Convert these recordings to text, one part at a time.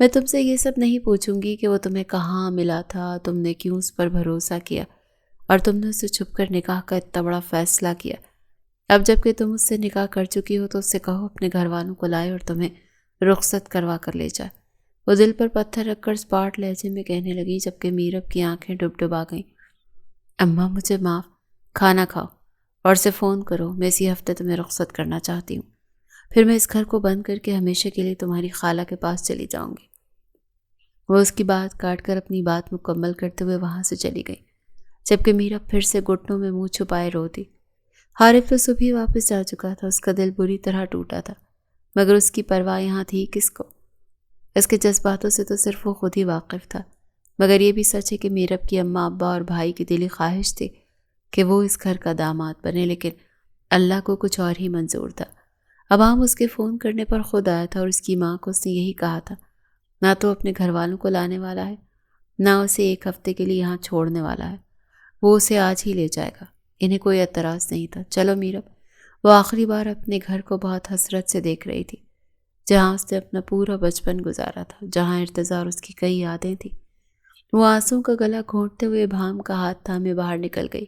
میں تم سے یہ سب نہیں پوچھوں گی کہ وہ تمہیں کہاں ملا تھا، تم نے کیوں اس پر بھروسہ کیا اور تم نے اسے چھپ کر نکاح کا اتنا بڑا فیصلہ کیا۔ اب جب کہ تم اس سے نکاح کر چکی ہو تو اس سے کہو اپنے گھر والوں کو لائے اور تمہیں رخصت کروا کر لے جائے۔ وہ دل پر پتھر رکھ کر اسپاٹ لہجے میں کہنے لگی، جبکہ میرب کی آنکھیں ڈب گئیں۔ اماں مجھے معاف، کھانا کھاؤ اور اسے فون کرو، میں اسی ہفتے تمہیں رخصت کرنا چاہتی ہوں، پھر میں اس گھر کو بند کر کے ہمیشہ کے لیے تمہاری خالہ کے پاس چلی جاؤں گی۔ وہ اس کی بات کاٹ کر اپنی بات مکمل کرتے ہوئے وہاں سے چلی گئی، جبکہ میرب پھر سے گھٹنوں میں منہ چھپائے روتی۔ حارث تو صبح ہی واپس جا چکا تھا، اس کا دل بری طرح ٹوٹا تھا، مگر اس کی پرواہ یہاں تھی کس کو؟ اس کے جذباتوں سے تو صرف وہ خود ہی واقف تھا، مگر یہ بھی سچ ہے کہ میرب کی اماں ابا اور بھائی کی دلی خواہش تھی کہ وہ اس گھر کا داماد بنے، لیکن اللہ کو کچھ اور ہی منظور تھا۔ ابام اس کے فون کرنے پر خود آیا تھا اور اس کی ماں کو اس نے یہی کہا تھا، نہ تو اپنے گھر والوں کو لانے والا ہے، نہ اسے ایک ہفتے کے لیے یہاں چھوڑنے والا ہے، وہ اسے آج ہی لے جائے گا۔ انہیں کوئی اعتراض نہیں تھا۔ چلو میرب، وہ آخری بار اپنے گھر کو بہت حسرت سے دیکھ رہی تھی، جہاں اس نے اپنا پورا بچپن گزارا تھا، جہاں ارتضیٰ اور اس کی کئی یادیں تھیں۔ وہ آنسوں کا گلا گھونٹتے ہوئے ابہام کا ہاتھ تھامے باہر نکل گئی۔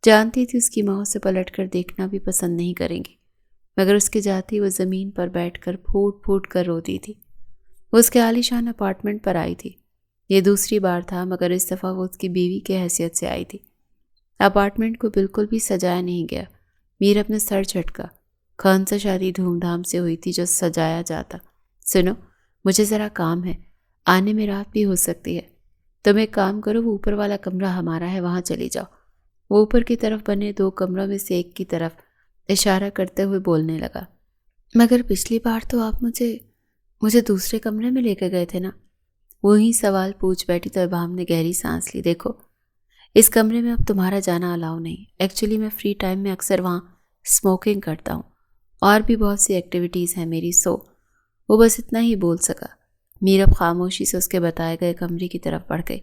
جانتی تھی اس کی ماں اسے پلٹ کر دیکھنا بھی پسند نہیں کریں گی، مگر اس کے جاتی وہ زمین پر بیٹھ کر پھوٹ پھوٹ کر روتی تھی۔ وہ اس کے عالیشان اپارٹمنٹ پر آئی تھی، یہ دوسری بار تھا، مگر اس دفعہ وہ اس کی بیوی کی حیثیت سے آئی تھی۔ اپارٹمنٹ کو بالکل بھی سجایا نہیں گیا۔ میر اپنے سر جھٹکا، کون سا شادی دھوم دھام سے ہوئی تھی جو سجایا جاتا؟ سنو، مجھے ذرا کام ہے، آنے میں رات بھی ہو سکتی ہے، تم ایک کام کرو، وہ اوپر والا کمرہ ہمارا ہے، وہاں چلی جاؤ۔ وہ اوپر کی طرف بنے 2 کمروں میں سے ایک کی طرف اشارہ کرتے ہوئے بولنے لگا، مگر پچھلی بار تو آپ مجھے دوسرے کمرے میں لے کے گئے تھے نا؟ وہی سوال پوچھ بیٹھی تو ابہام نے گہری سانس لی۔ دیکھو، اس کمرے میں اب تمہارا جانا الاؤ نہیں، ایکچولی میں فری ٹائم میں اکثر وہاں اسموکنگ کرتا ہوں، اور بھی بہت سی ایکٹیویٹیز ہیں میری، سو وہ بس اتنا ہی بول سکا۔ میرب خاموشی سے اس کے بتائے گئے کمرے کی طرف بڑھ گئی۔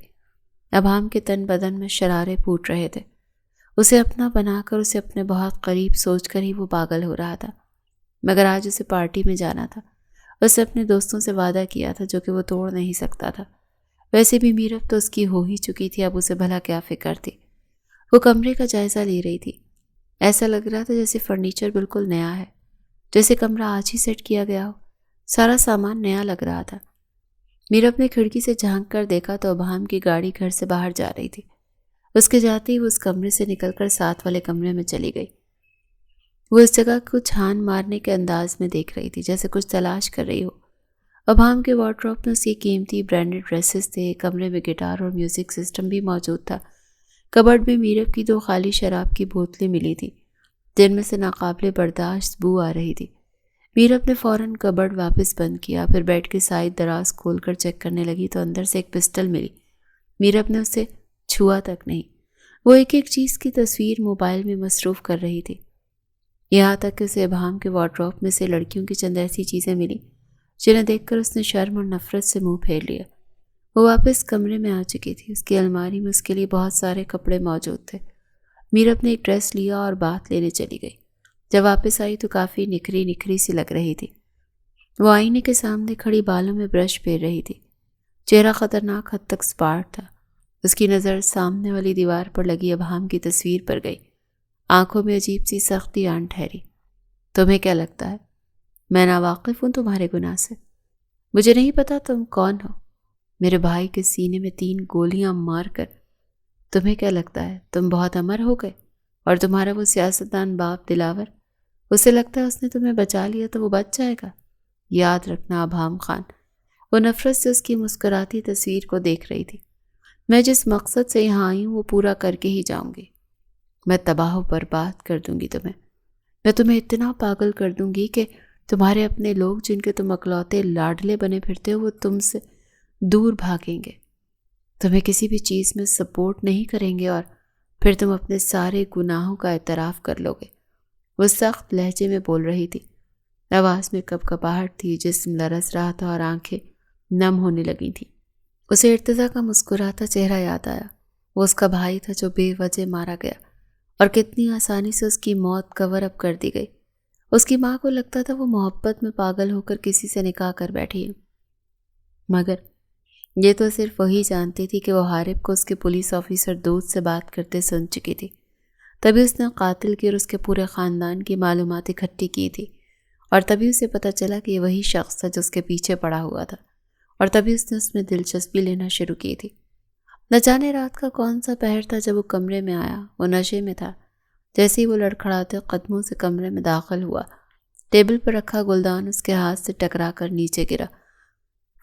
ابہام کے تن بدن میں شرارے پھوٹ رہے تھے، اسے اپنا بنا کر، اسے اپنے بہت قریب سوچ کر ہی وہ پاگل ہو رہا تھا، مگر آج اسے پارٹی میں جانا تھا، اسے اپنے دوستوں سے وعدہ کیا تھا جو کہ وہ توڑ نہیں سکتا تھا۔ ویسے بھی میرب تو اس کی ہو ہی چکی تھی، اب اسے بھلا کیا فکر تھی۔ وہ کمرے کا جائزہ لے رہی تھی، ایسا لگ رہا تھا جیسے فرنیچر بالکل نیا ہے، جیسے کمرہ آج ہی سیٹ کیا گیا ہو، سارا سامان نیا لگ رہا تھا۔ میرب نے کھڑکی سے جھانک کر دیکھا تو ابہام کی گاڑی گھر سے باہر جا رہی تھی۔ اس کے جاتے ہی وہ اس کمرے سے نکل کر ساتھ والے کمرے میں چلی گئی۔ وہ اس جگہ کو چھان مارنے کے انداز میں دیکھ رہی تھی، جیسے کچھ تلاش کر رہی ہو۔ ابہام کے وارڈروب میں اس کی قیمتی برانڈڈ ڈریسز تھے، کمرے میں گٹار اور میوزک سسٹم بھی موجود تھا۔ کبرڈ میں میرب کی 2 خالی شراب کی بوتلیں ملی تھیں، جن میں سے ناقابل برداشت بو آ رہی تھی۔ میرب نے فوراً کبرڈ واپس بند کیا، پھر بیڈ کے سائد دراز کھول کر چیک کرنے لگی تو اندر سے ایک پسٹل ملی۔ میرب نے اسے چھوا تک نہیں، وہ ایک ایک چیز کی تصویر موبائل میں مصروف کر رہی تھی، یہاں تک کہ اسے ابہام کے وارڈروب میں سے لڑکیوں کی چند ایسی چیزیں ملی جنہیں دیکھ کر اس نے شرم اور نفرت سے منہ پھیر لیا۔ وہ واپس کمرے میں آ چکی تھی، اس کی الماری میں اس کے لیے بہت سارے کپڑے موجود تھے۔ میرب نے ایک ڈریس لیا اور بات لینے چلی گئی۔ جب واپس آئی تو کافی نکھری سی لگ رہی تھی۔ وہ آئینے کے سامنے کھڑی بالوں میں برش پھیر رہی تھی، چہرہ خطرناک حد تک سپاٹ تھا۔ اس کی نظر سامنے والی دیوار پر لگی ابہام کی تصویر پر گئی، آنکھوں میں عجیب سی سختی آن ٹھہری۔ تمہیں کیا لگتا ہے میں ناواقف ہوں تمہارے گناہ سے؟ مجھے نہیں پتا تم کون ہو، میرے بھائی کے سینے میں 3 گولیاں مار کر۔ تمہیں کیا لگتا ہے تم بہت امر ہو گئے؟ اور تمہارا وہ سیاستدان باپ دلاور، اسے لگتا ہے اس نے تمہیں بچا لیا تو وہ بچ جائے گا؟ یاد رکھنا ابہام خان، وہ نفرت سے اس کی مسکراتی تصویر کو دیکھ رہی تھی، میں جس مقصد سے یہاں آئی ہوں وہ پورا کر کے ہی جاؤں گی۔ میں تباہ و برباد کر دوں گی تمہیں، میں تمہیں اتنا پاگل کر دوں گی کہ تمہارے اپنے لوگ جن کے تم اکلوتے لاڈلے بنے پھرتے ہو وہ تم سے دور بھاگیں گے، تمہیں کسی بھی چیز میں سپورٹ نہیں کریں گے، اور پھر تم اپنے سارے گناہوں کا اعتراف کر لو گے۔ وہ سخت لہجے میں بول رہی تھی، آواز میں کپکپاہٹ تھی، جسم لرز رہا تھا اور آنکھیں نم ہونے لگی تھیں۔ اسے ارتضیٰ کا مسکراتا چہرہ یاد آیا، وہ اس کا بھائی تھا جو بے وجہ مارا گیا، اور کتنی آسانی سے اس کی موت کور اپ کر دی گئی۔ اس کی ماں کو لگتا تھا وہ محبت میں پاگل ہو کر کسی سے نکاح کر بیٹھی ہے۔ مگر یہ تو صرف وہی جانتی تھی کہ وہ حارب کو اس کے پولیس آفیسر دوست سے بات کرتے سن چکی تھی۔ تبھی اس نے قاتل کی اور اس کے پورے خاندان کی معلومات اکٹھی کی تھی، اور تبھی اسے پتہ چلا کہ یہ وہی شخص تھا جو اس کے پیچھے پڑا ہوا تھا، اور تبھی اس نے اس میں دلچسپی لینا شروع کی تھی۔ نہ جانے رات کا کون سا پہر تھا جب وہ کمرے میں آیا۔ وہ نشے میں تھا۔ جیسے ہی وہ لڑکھڑاتے قدموں سے کمرے میں داخل ہوا، ٹیبل پر رکھا گلدان اس کے ہاتھ سے ٹکرا کر نیچے گرا۔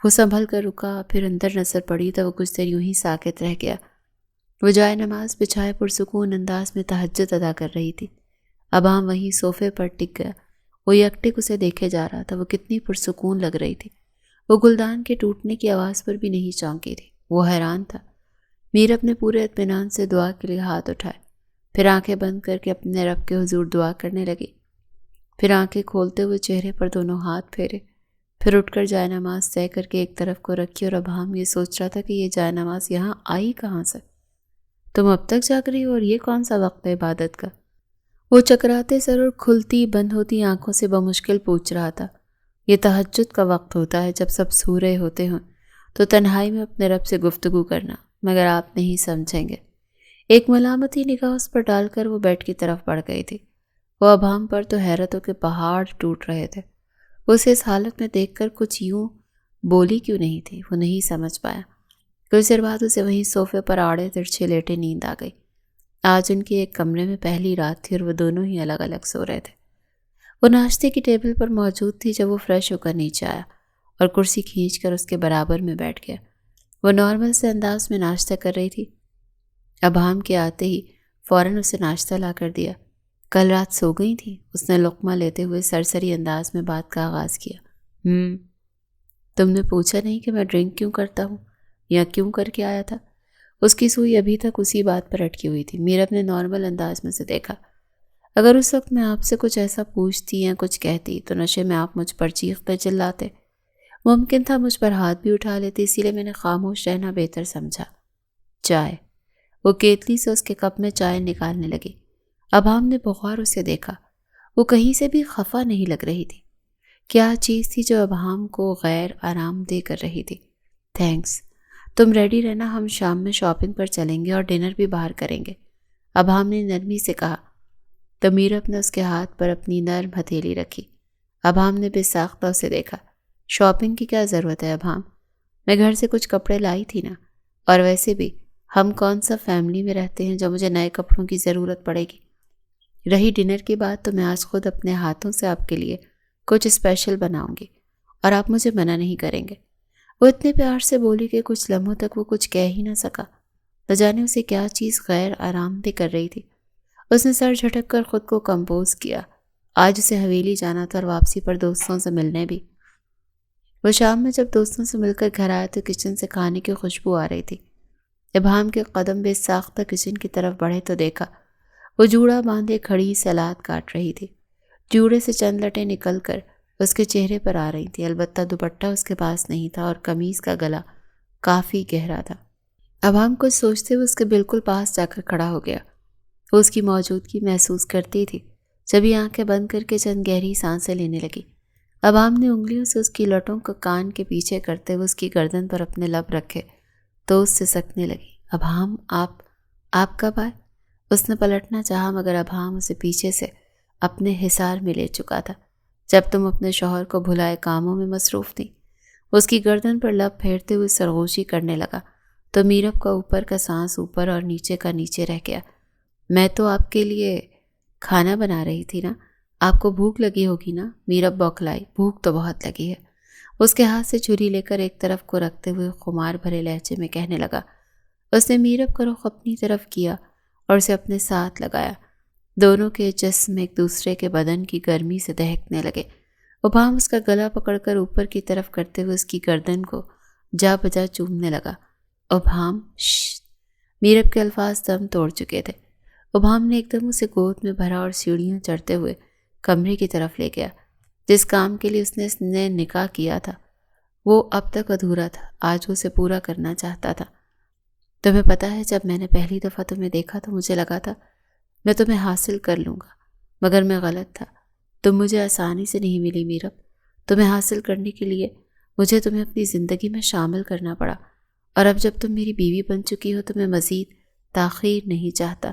وہ سنبھل کر رکا، پھر اندر نظر پڑی تو وہ کچھ دیر یوں ہی ساکت رہ گیا۔ وہ جائے نماز بچھائے پرسکون انداز میں تہجد ادا کر رہی تھی۔ ابام وہیں صوفے پر ٹک گیا۔ وہ یکٹک اسے دیکھے جا رہا تھا۔ وہ کتنی پرسکون لگ رہی تھی۔ وہ گلدان کے ٹوٹنے کی آواز پر بھی نہیں چونکی تھی۔ وہ حیران تھا۔ میر اپنے پورے اطمینان سے دعا کے لیے ہاتھ اٹھائے، پھر آنکھیں بند کر کے اپنے رب کے حضور دعا کرنے لگی۔ پھر آنکھیں کھولتے ہوئے چہرے پر دونوں ہاتھ پھیرے، پھر اٹھ کر جائے نماز طے کر کے ایک طرف کو رکھی، اور ابہام یہ سوچ رہا تھا کہ یہ جائے نماز یہاں آئی کہاں سے؟ تم اب تک جاگ رہی ہو اور یہ کون سا وقت ہے عبادت کا؟ وہ چکراتے سر اور کھلتی بند ہوتی آنکھوں سے بمشکل پوچھ رہا تھا۔ یہ تہجد کا وقت ہوتا ہے جب سب سو رہے ہوتے ہوں تو تنہائی میں اپنے رب سے گفتگو کرنا، مگر آپ نہیں سمجھیں گے۔ ایک ملامتی نگاہ اس پر ڈال کر وہ بیڈ کی طرف بڑھ گئی تھی۔ وہ ابہام پر تو حیرتوں کے پہاڑ ٹوٹ رہے تھے۔ اسے اس حالت میں دیکھ کر کچھ یوں بولی کیوں نہیں تھی، وہ نہیں سمجھ پایا۔ کچھ دیر بعد اسے وہیں صوفے پر آڑے ترچھے لیٹے نیند آ گئی۔ آج ان کی ایک کمرے میں پہلی رات تھی اور وہ دونوں ہی الگ الگ سو رہے تھے۔ وہ ناشتے کی ٹیبل پر موجود تھی جب وہ فریش ہو کر نیچے آیا اور کرسی کھینچ کر اس کے برابر میں بیٹھ گیا۔ وہ نارمل سے انداز میں ناشتہ کر رہی تھی۔ ابہام کے آتے ہی فوراً اسے ناشتہ لا کر دیا۔ کل رات سو گئی تھی؟ اس نے لقمہ لیتے ہوئے سرسری انداز میں بات کا آغاز کیا۔ تم نے پوچھا نہیں کہ میں ڈرنک کیوں کرتا ہوں یا کیوں کر کے آیا تھا؟ اس کی سوئی ابھی تک اسی بات پر اٹکی ہوئی تھی۔ میرا اپنے نارمل انداز میں سے دیکھا۔ اگر اس وقت میں آپ سے کچھ ایسا پوچھتی یا کچھ کہتی تو نشے میں آپ مجھ پر چیختے چلاتے، ممکن تھا مجھ پر ہاتھ بھی اٹھا لیتے، اسی لیے میں نے خاموش رہنا بہتر سمجھا۔ چائے۔ وہ کیتلی سے اس کے کپ میں چائے نکالنے لگی۔ ابہام نے بغور اسے دیکھا۔ وہ کہیں سے بھی خفا نہیں لگ رہی تھی۔ کیا چیز تھی جو ابہام کو غیر آرام دہ کر رہی تھی؟ تھینکس، تم ریڈی رہنا، ہم شام میں شاپنگ پر چلیں گے اور ڈنر بھی باہر کریں گے، ابہام نے نرمی سے کہا۔ تو میرب نے اس کے ہاتھ پر اپنی نرم ہتھیلی رکھی۔ ابہام نے بے ساختہ اسے دیکھا۔ شاپنگ کی کیا ضرورت ہے ابہام؟ میں گھر سے کچھ کپڑے لائی تھی نا، اور ویسے بھی ہم کون سا فیملی میں رہتے ہیں جو مجھے نئے کپڑوں کی ضرورت پڑے گی۔ رہی ڈنر کی بات تو میں آج خود اپنے ہاتھوں سے آپ کے لیے کچھ اسپیشل بناؤں گی اور آپ مجھے منع نہیں کریں گے۔ وہ اتنے پیار سے بولی کہ کچھ لمحوں تک وہ کچھ کہہ ہی نہ سکا۔ نہ جانے اسے کیا چیز غیر آرام دہ کر رہی تھی۔ اس نے سر جھٹک کر خود کو کمپوز کیا۔ آج اسے حویلی جانا تھا اور واپسی پر دوستوں سے ملنے بھی۔ وہ شام میں جب دوستوں سے مل کر گھر آیا تو کچن سے کھانے کی خوشبو آ رہی تھی۔ ابہام کے قدم بے ساختہ کچن کی طرف بڑھے تو دیکھا وہ جوڑا باندھے کھڑی سلاد کاٹ رہی تھی۔ جوڑے سے چند لٹیں نکل کر اس کے چہرے پر آ رہی تھی، البتہ دوپٹہ اس کے پاس نہیں تھا اور قمیض کا گلا کافی گہرا تھا۔ ابہام کچھ سوچتے ہوئے اس کے بالکل پاس جا کر کھڑا ہو گیا۔ وہ اس کی موجودگی محسوس کرتی تھی جب یہ آنکھیں بند کر کے چند گہری سانسیں لینے لگی۔ ابہام نے انگلیوں سے اس کی لٹوں کو کان کے پیچھے کرتے ہوئے اس کی گردن پر اپنے لب رکھے تو اس سے سکنے لگی۔ ابہام، آپ کب آئے؟ اس نے پلٹنا چاہا مگر ابہام اسے پیچھے سے اپنے حصار میں لے چکا تھا۔ جب تم اپنے شوہر کو بھلائے کاموں میں مصروف تھی۔ اس کی گردن پر لب پھیرتے ہوئے سرغوشی کرنے لگا تو میرب کا اوپر کا سانس اوپر اور نیچے کا نیچے رہ گیا۔ میں تو آپ کے لیے کھانا بنا رہی تھی نا، آپ کو بھوک لگی ہوگی نا؟ میرب بوکھلائی۔ بھوک تو بہت لگی ہے، اس کے ہاتھ سے چھری لے کر ایک طرف کو رکھتے ہوئے خمار بھرے لہجے میں کہنے لگا۔ اس نے میرب کا رخ اپنی طرف کیا اور اسے اپنے ساتھ لگایا۔ دونوں کے جسم ایک دوسرے کے بدن کی گرمی سے دہکنے لگے۔ ابہام اس کا گلا پکڑ کر اوپر کی طرف کرتے ہوئے اس کی گردن کو جا بجا چومنے لگا۔ ابہام، شش! میرب کے الفاظ دم توڑ چکے تھے۔ ابہام نے ایک دم اسے گود میں بھرا اور سیڑھیاں چڑھتے ہوئے کمرے کی طرف لے گیا۔ جس کام کے لیے اس نے نکاح کیا تھا وہ اب تک ادھورا تھا، آج وہ اسے پورا کرنا چاہتا تھا۔ تمہیں پتہ ہے جب میں نے پہلی دفعہ تمہیں دیکھا تو مجھے لگا تھا میں تمہیں حاصل کر لوں گا، مگر میں غلط تھا۔ تم مجھے آسانی سے نہیں ملی میرب۔ تمہیں حاصل کرنے کے لیے مجھے تمہیں اپنی زندگی میں شامل کرنا پڑا، اور اب جب تم میری بیوی بن چکی ہو تو میں مزید تاخیر نہیں چاہتا۔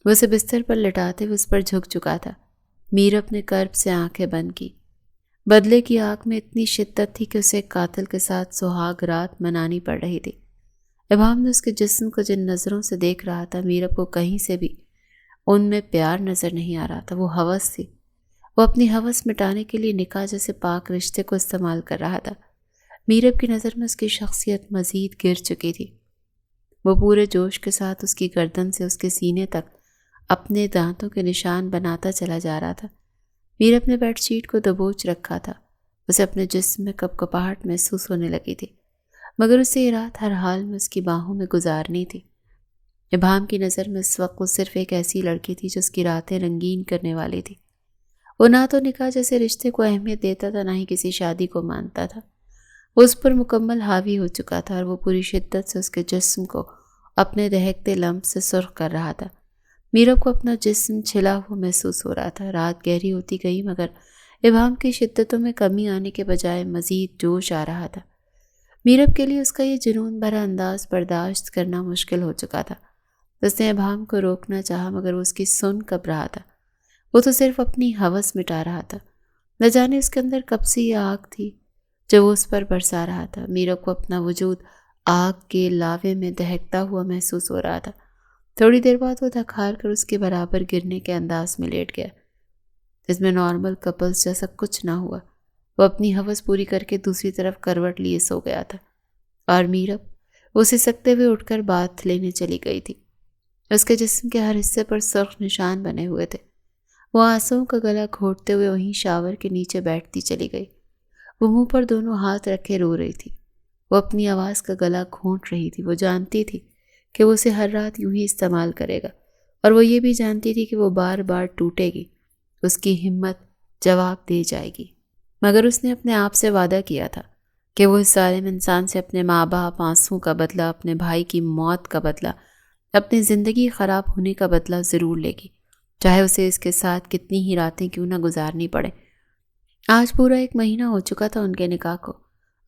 وہ اسے بستر پر لٹاتے ہوئے اس پر جھک چکا تھا۔ میرب نے کرب سے آنکھیں بند کی۔ بدلے کی آگ میں اتنی شدت تھی کہ اسے ایک قاتل کے ساتھ سہاگ رات منانی پڑ رہی تھی۔ ابہام نے اس کے جسم کو جن نظروں سے دیکھ رہا تھا، میرب کو کہیں سے بھی ان میں پیار نظر نہیں آ رہا تھا، وہ ہوس تھی۔ وہ اپنی ہوس مٹانے کے لیے نکاح جیسے پاک رشتے کو استعمال کر رہا تھا۔ میرب کی نظر میں اس کی شخصیت مزید گر چکی تھی۔ وہ پورے جوش کے ساتھ اس کی گردن سے اس کے سینے تک اپنے دانتوں کے نشان بناتا چلا جا رہا تھا۔ میرب نے بیڈ شیٹ کو دبوچ رکھا تھا۔ اسے اپنے جسم میں کپکپاہٹ محسوس ہونے لگی تھی، مگر اسے یہ رات ہر حال میں اس کی باہوں میں گزارنی تھی۔ ابہام کی نظر میں اس وقت وہ صرف ایک ایسی لڑکی تھی جو اس کی راتیں رنگین کرنے والی تھی۔ وہ نہ تو نکاح جیسے رشتے کو اہمیت دیتا تھا، نہ ہی کسی شادی کو مانتا تھا۔ وہ اس پر مکمل حاوی ہو چکا تھا اور وہ پوری شدت سے اس کے جسم کو اپنے دہکتے لمس سے سرخ کر رہا تھا۔ میرب کو اپنا جسم چھلا ہوا محسوس ہو رہا تھا۔ رات گہری ہوتی گئی مگر ابہام کی شدتوں میں کمی آنے کے بجائے مزید جوش آ رہا تھا۔ میرب کے لیے اس کا یہ جنون بھرا انداز برداشت کرنا مشکل ہو چکا تھا۔ اس نے ابہام کو روکنا چاہا مگر وہ اس کی سن کب رہا تھا۔ وہ تو صرف اپنی ہوس مٹا رہا تھا۔ نہ جانے اس کے اندر کب سے یہ آگ تھی جو وہ اس پر برسا رہا تھا۔ میرب کو اپنا وجود آگ کے لاوے میں دہکتا ہوا محسوس ہو رہا تھا۔ تھوڑی دیر بعد وہ تھک ہار کر اس کے برابر گرنے کے انداز میں لیٹ گیا۔ اس میں نارمل کپلز جیسا کچھ نہ ہوا۔ وہ اپنی ہوس پوری کر کے دوسری طرف کروٹ لیے سو گیا تھا، اور میرب وہ سسکتے ہوئے اٹھ کر باتھ لینے چلی گئی تھی۔ اس کے جسم کے ہر حصے پر سرخ نشان بنے ہوئے تھے۔ وہ آنسوؤں کا گلا گھونٹتے ہوئے وہیں شاور کے نیچے بیٹھتی چلی گئی۔ وہ منہ پر دونوں ہاتھ رکھے رو رہی تھی۔ وہ اپنی آواز کا گلا گھونٹ رہی تھی۔ وہ جانتی تھی کہ وہ اسے ہر رات یوں ہی استعمال کرے گا، اور وہ یہ بھی جانتی تھی کہ وہ بار بار ٹوٹے گی، اس کی ہمت جواب دے جائے گی۔ مگر اس نے اپنے آپ سے وعدہ کیا تھا کہ وہ اس ظالم انسان سے اپنے ماں باپ آنسوؤں کا بدلہ، اپنے بھائی کی موت کا بدلہ، اپنی زندگی خراب ہونے کا بدلہ ضرور لے گی، چاہے اسے اس کے ساتھ کتنی ہی راتیں کیوں نہ گزارنی پڑے۔ آج پورا 1 مہینہ ہو چکا تھا ان کے نکاح کو۔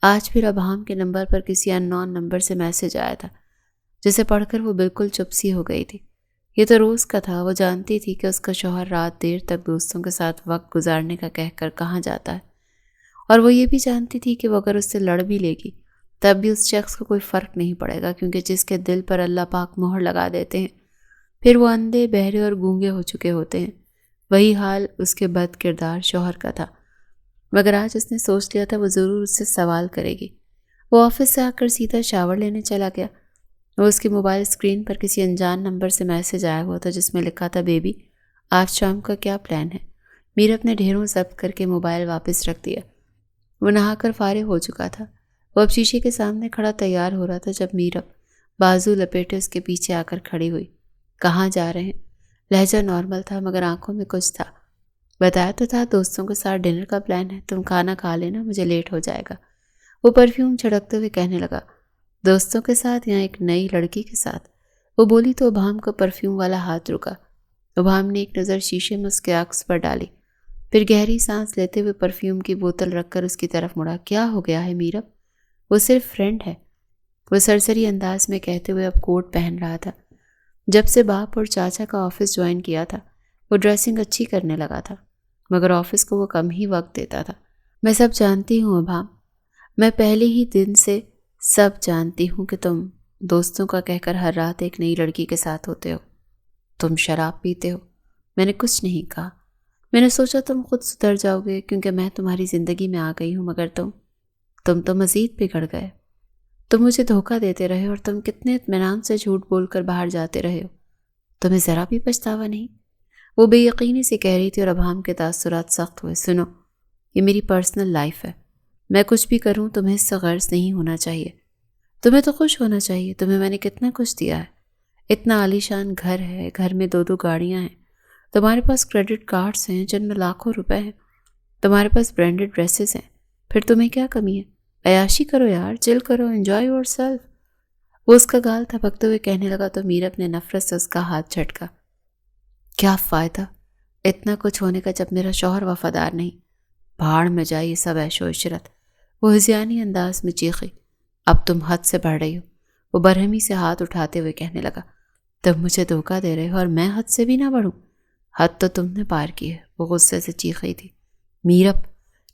آج پھر ابہام کے نمبر پر کسی اننون نمبر سے میسج آیا تھا، جسے پڑھ کر وہ بالکل چپ سی ہو گئی تھی۔ یہ تو روز کا تھا۔ وہ جانتی تھی کہ اس کا شوہر رات دیر تک دوستوں کے ساتھ وقت گزارنے کا کہہ کر کہاں جاتا ہے، اور وہ یہ بھی جانتی تھی کہ وہ اگر اس سے لڑ بھی لے گی تب بھی اس شخص کو کوئی فرق نہیں پڑے گا، کیونکہ جس کے دل پر اللہ پاک مہر لگا دیتے ہیں پھر وہ اندھے، بہرے اور گونگے ہو چکے ہوتے ہیں۔ وہی حال اس کے بد کردار شوہر کا تھا، مگر آج اس نے سوچ لیا تھا وہ ضرور اس سے سوال کرے گی۔ وہ آفس سے آ کر سیدھا شاور لینے چلا گیا۔ وہ اس کے موبائل اسکرین پر کسی انجان نمبر سے میسج آیا ہوا تھا جس میں لکھا تھا، بیبی آج شام کا کیا پلان ہے؟ میرب نے ڈھیروں ضبط کر کے موبائل واپس رکھ دیا۔ وہ نہا کر فارغ ہو چکا تھا۔ وہ اب شیشے کے سامنے کھڑا تیار ہو رہا تھا جب میرب بازو لپیٹے اس کے پیچھے آ کر کھڑی ہوئی۔ کہاں جا رہے ہیں؟ لہجہ نارمل تھا مگر آنکھوں میں کچھ تھا۔ بتایا تو تھا دوستوں کے ساتھ ڈنر کا پلان ہے، تم کھانا کھا لینا، مجھے لیٹ ہو جائے گا۔ وہ پرفیوم چھڑکتے ہوئے کہنے لگا، دوستوں کے ساتھ یا ایک نئی لڑکی کے ساتھ؟ وہ بولی تو ابہام کا پرفیوم والا ہاتھ رکا۔ ابہام نے ایک نظر شیشے میں اس کے عکس پر ڈالی، پھر گہری سانس لیتے ہوئے پرفیوم کی بوتل رکھ کر اس کی طرف مڑا۔ کیا ہو گیا ہے میرب؟ وہ صرف فرینڈ ہے، وہ سرسری انداز میں کہتے ہوئے اب کوٹ پہن رہا تھا۔ جب سے باپ اور چاچا کا آفس جوائن کیا تھا وہ ڈریسنگ اچھی کرنے لگا تھا، مگر آفس کو وہ کم ہی وقت دیتا تھا۔ میں سب جانتی ہوں ابہام، میں پہلے ہی دن سے سب جانتی ہوں کہ تم دوستوں کا کہہ کر ہر رات ایک نئی لڑکی کے ساتھ ہوتے ہو، تم شراب پیتے ہو۔ میں نے کچھ نہیں کہا، میں نے سوچا تم خود سدھر جاؤ گے کیونکہ میں تمہاری زندگی میں آ گئی ہوں، مگر تم تو مزید بگڑ گئے۔ تم مجھے دھوکہ دیتے رہے اور تم کتنے اطمینان سے جھوٹ بول کر باہر جاتے رہے ہو، تمہیں ذرا بھی پچھتاوا نہیں؟ وہ بے یقینی سے کہہ رہی تھی اور ابہام کے تاثرات سخت ہوئے۔ سنو، یہ میری پرسنل لائف ہے، میں کچھ بھی کروں تمہیں اس سے غرض نہیں ہونا چاہیے۔ تمہیں تو خوش ہونا چاہیے، تمہیں میں نے کتنا کچھ دیا ہے، اتنا عالیشان گھر ہے، گھر میں 2 گاڑیاں ہیں، تمہارے پاس کریڈٹ کارڈز ہیں جن میں لاکھوں روپے ہیں، تمہارے پاس برانڈڈ ڈریسز ہیں، پھر تمہیں کیا کمی ہے؟ عیاشی کرو یار، چل کرو، انجوائے یور سیلف۔ وہ اس کا گال تھپکتے ہوئے کہنے لگا تو میرب نے نفرت سے اس کا ہاتھ جھٹکا۔ کیا فائدہ اتنا کچھ ہونے کا جب میرا شوہر وفادار نہیں؟ بھاڑ میں جائے یہ سب عیش و عشرت۔ وہ ہذیانی انداز میں چیخی، اب تم حد سے بڑھ رہی ہو۔ وہ برہمی سے ہاتھ اٹھاتے ہوئے کہنے لگا، تم مجھے دھوکہ دے رہے ہو اور میں حد سے بھی نہ بڑھوں؟ حد تو تم نے پار کی ہے، وہ غصے سے چیخ رہی تھی۔ میرب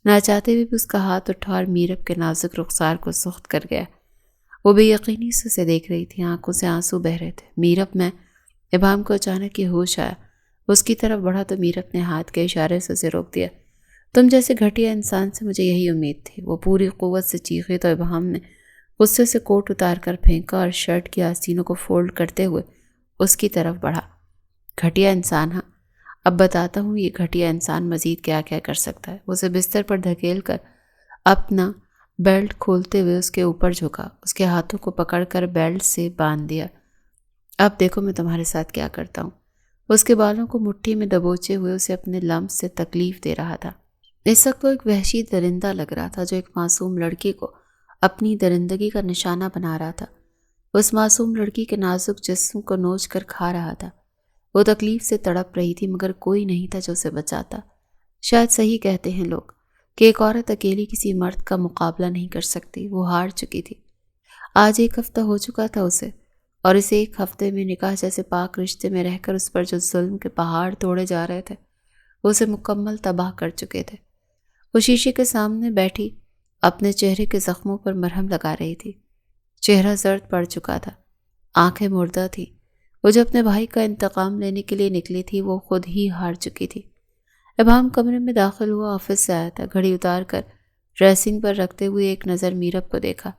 نہ چاہتے ہوئے بھی اس کا ہاتھ اٹھا اور میرب کے نازک رخسار کو سخت کر گیا۔ وہ بے یقینی سے اسے دیکھ رہی تھی، آنکھوں سے آنسو بہہ رہے تھے۔ میرب میں ابہام کو اچانک یہ ہوش آیا، اس کی طرف بڑھا تو میرب نے ہاتھ کے اشارے سے اسے روک دیا۔ تم جیسے گھٹیا انسان سے مجھے یہی امید تھی۔ وہ پوری قوت سے چیخی تو ابہام نے غصے سے کوٹ اتار کر پھینکا اور شرٹ کی آستینوں کو فولڈ کرتے ہوئے اس کی طرف بڑھا۔ گھٹیا انسان؟ ہاں، اب بتاتا ہوں یہ گھٹیا انسان مزید کیا کیا کر سکتا ہے۔ وہ اسے بستر پر دھکیل کر اپنا بیلٹ کھولتے ہوئے اس کے اوپر جھکا، اس کے ہاتھوں کو پکڑ کر بیلٹ سے باندھ دیا۔ اب دیکھو میں تمہارے ساتھ کیا کرتا ہوں۔ اس کے بالوں کو مٹھی میں دبوچے ہوئے اسے اپنے لمس سے تکلیف دے رہا تھا۔ اس وقت وہ ایک وحشی درندہ لگ رہا تھا جو ایک معصوم لڑکی کو اپنی درندگی کا نشانہ بنا رہا تھا۔ اس معصوم لڑکی کے نازک جسم کو نوچ کر کھا رہا تھا۔ وہ تکلیف سے تڑپ رہی تھی مگر کوئی نہیں تھا جو اسے بچاتا۔ شاید صحیح کہتے ہیں لوگ کہ ایک عورت اکیلی کسی مرد کا مقابلہ نہیں کر سکتی۔ وہ ہار چکی تھی۔ آج 1 ہفتہ ہو چکا تھا اسے، اور اس 1 ہفتے میں نکاح جیسے پاک رشتے میں رہ کر اس پر جو ظلم کے پہاڑ توڑے جا رہے تھے وہ اسے مکمل تباہ کر چکے تھے۔ وہ شیشے کے سامنے بیٹھی اپنے چہرے کے زخموں پر مرہم لگا رہی تھی۔ چہرہ زرد پڑ چکا تھا، آنکھیں مردہ تھیں۔ وہ جو اپنے بھائی کا انتقام لینے کے لیے نکلی تھی وہ خود ہی ہار چکی تھی۔ ابہام کمرے میں داخل ہوا، آفس سے آیا تھا۔ گھڑی اتار کر ڈریسنگ پر رکھتے ہوئے ایک نظر میرب کو دیکھا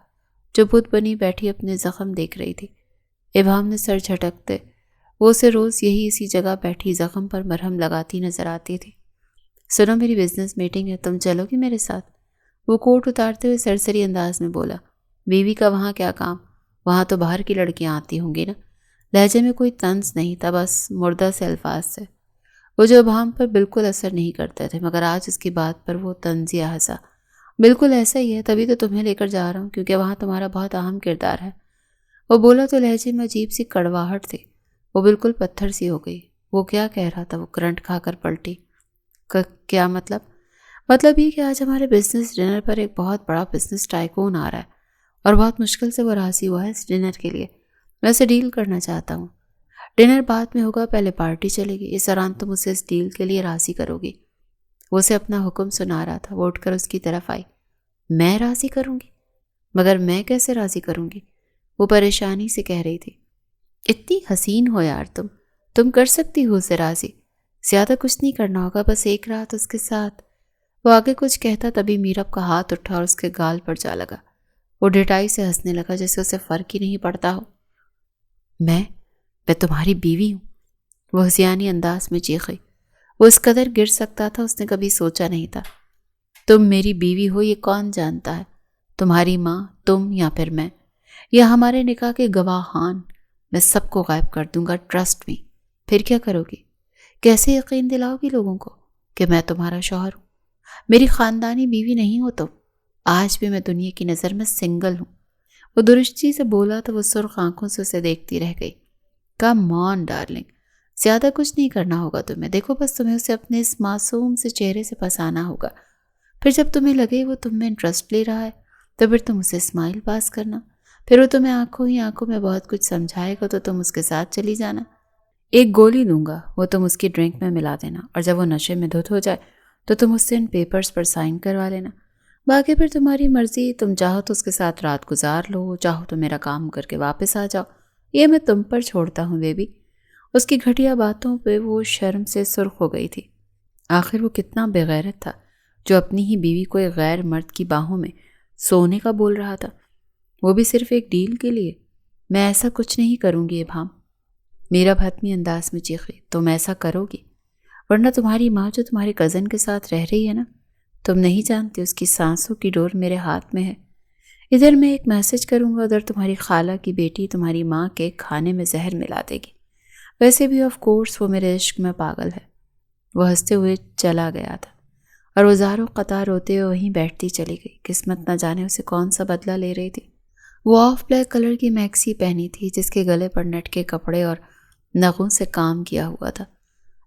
جو بت بنی بیٹھی اپنے زخم دیکھ رہی تھی۔ ابہام نے سر جھٹکتے، وہ اسے روز یہی اسی جگہ بیٹھی زخم پر مرہم لگاتی نظر آتی تھی۔ سنو میری بزنس میٹنگ ہے، تم چلو گی میرے ساتھ؟ وہ کوٹ اتارتے ہوئے سرسری انداز میں بولا۔ بیوی کا وہاں کیا کام؟ وہاں تو باہر کی لڑکیاں آتی ہوں گی نا۔ لہجے میں کوئی طنز نہیں تھا، بس مردہ سے الفاظ سے، وہ جو ابہام پر بالکل اثر نہیں کرتے تھے، مگر آج اس کی بات پر وہ طنزیہ ہنسا۔ بالکل ایسا ہی ہے، تبھی تو تمہیں لے کر جا رہا ہوں، کیونکہ وہاں تمہارا بہت اہم کردار ہے۔ وہ بولا تو لہجے میں عجیب سی کڑواہٹ تھی۔ وہ بالکل پتھر سی ہو گئی۔ وہ کیا کہہ رہا تھا؟ وہ کرنٹ کھا کر پلٹی۔ کیا مطلب؟ مطلب یہ کہ آج ہمارے بزنس ڈنر پر ایک بہت بڑا بزنس ٹائکون آ رہا ہے اور بہت مشکل سے وہ راضی ہوا ہے اس ڈنر کے لیے۔ میں اسے ڈیل کرنا چاہتا ہوں۔ ڈنر بعد میں ہوگا، پہلے پارٹی چلے گی۔ اس دوران تم اسے اس ڈیل کے لیے راضی کرو گی۔ وہ اسے اپنا حکم سنا رہا تھا۔ وہ اٹھ کر اس کی طرف آئی۔ میں راضی کروں گی؟ مگر میں کیسے راضی کروں گی؟ وہ پریشانی سے کہہ رہی تھی۔ اتنی حسین ہو یار تم کر سکتی ہو اسے راضی۔ زیادہ کچھ نہیں کرنا ہوگا، بس ایک رات اس کے ساتھ۔ وہ آگے کچھ کہتا تبھی میرب کا ہاتھ اٹھا اور اس کے گال پر جا لگا۔ وہ ڈٹائی سے ہنسنے لگا جیسے اسے فرق ہی نہیں پڑتا ہو۔ میں تمہاری بیوی ہوں، وہ ہذیانی انداز میں چیخی۔ وہ اس قدر گر سکتا تھا اس نے کبھی سوچا نہیں تھا۔ تم میری بیوی ہو یہ کون جانتا ہے؟ تمہاری ماں، تم یا پھر میں، یا ہمارے نکاح کے گواہان؟ میں سب کو غائب کر دوں گا، ٹرسٹ می۔ پھر کیا کرو گی؟ کیسے یقین دلاؤ گی لوگوں کو کہ میں تمہارا شوہر ہوں؟ میری خاندانی بیوی نہیں ہو تم۔ آج بھی میں دنیا کی نظر میں سنگل ہوں۔ وہ درستی سے بولا تو وہ سرخ آنکھوں سے اسے دیکھتی رہ گئی۔ کم آن ڈارلنگ، زیادہ کچھ نہیں کرنا ہوگا تمہیں۔ دیکھو بس تمہیں اسے اپنے اس معصوم سے چہرے سے پسانا ہوگا۔ پھر جب تمہیں لگے وہ تم میں انٹرسٹ لے رہا ہے تو پھر تم اسے اسمائل پاس کرنا۔ پھر وہ تمہیں آنکھوں ہی آنکھوں میں بہت کچھ سمجھائے گا تو تم اس کے ساتھ چلی جانا۔ ایک گولی دوں گا، وہ تم اس کی ڈرنک میں ملا دینا، اور جب وہ نشے میں دھت ہو جائے تو تم اس سے ان پیپرز پر سائن کروا لینا۔ باقی پھر تمہاری مرضی، تم چاہو تو اس کے ساتھ رات گزار لو، چاہو تو میرا کام کر کے واپس آ جاؤ۔ یہ میں تم پر چھوڑتا ہوں بیبی۔ اس کی گھٹیا باتوں پہ وہ شرم سے سرخ ہو گئی تھی۔ آخر وہ کتنا بے غیرت تھا جو اپنی ہی بیوی کو ایک غیر مرد کی باہوں میں سونے کا بول رہا تھا، وہ بھی صرف ایک ڈیل کے لیے۔ میں ایسا کچھ نہیں کروں گی ابہام، میرا حتمی انداز میں چیخی۔ تم ایسا کرو گی، ورنہ تمہاری ماں جو تمہارے کزن کے ساتھ رہ رہی ہے نا، تم نہیں جانتی اس کی سانسوں کی ڈور میرے ہاتھ میں ہے۔ ادھر میں ایک میسج کروں گا، ادھر تمہاری خالہ کی بیٹی تمہاری ماں کے کھانے میں زہر ملا دے گی۔ ویسے بھی آف کورس وہ میرے عشق میں پاگل ہے۔ وہ ہنستے ہوئے چلا گیا تھا اور وہ زاروں قطار روتے ہوئے وہیں بیٹھتی چلی گئی۔ قسمت نہ جانے اسے کون سا بدلہ لے رہی تھی۔ وہ آف بلیک کلر کی میکسی پہنی تھی جس کے گلے پر نیٹ کے کپڑے اور نگوں سے کام کیا ہوا تھا۔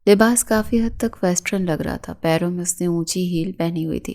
لباس کافی حد تک ویسٹرن لگ رہا تھا۔ پیروں میں اس نے اونچی ہیل پہنی ہوئی تھی۔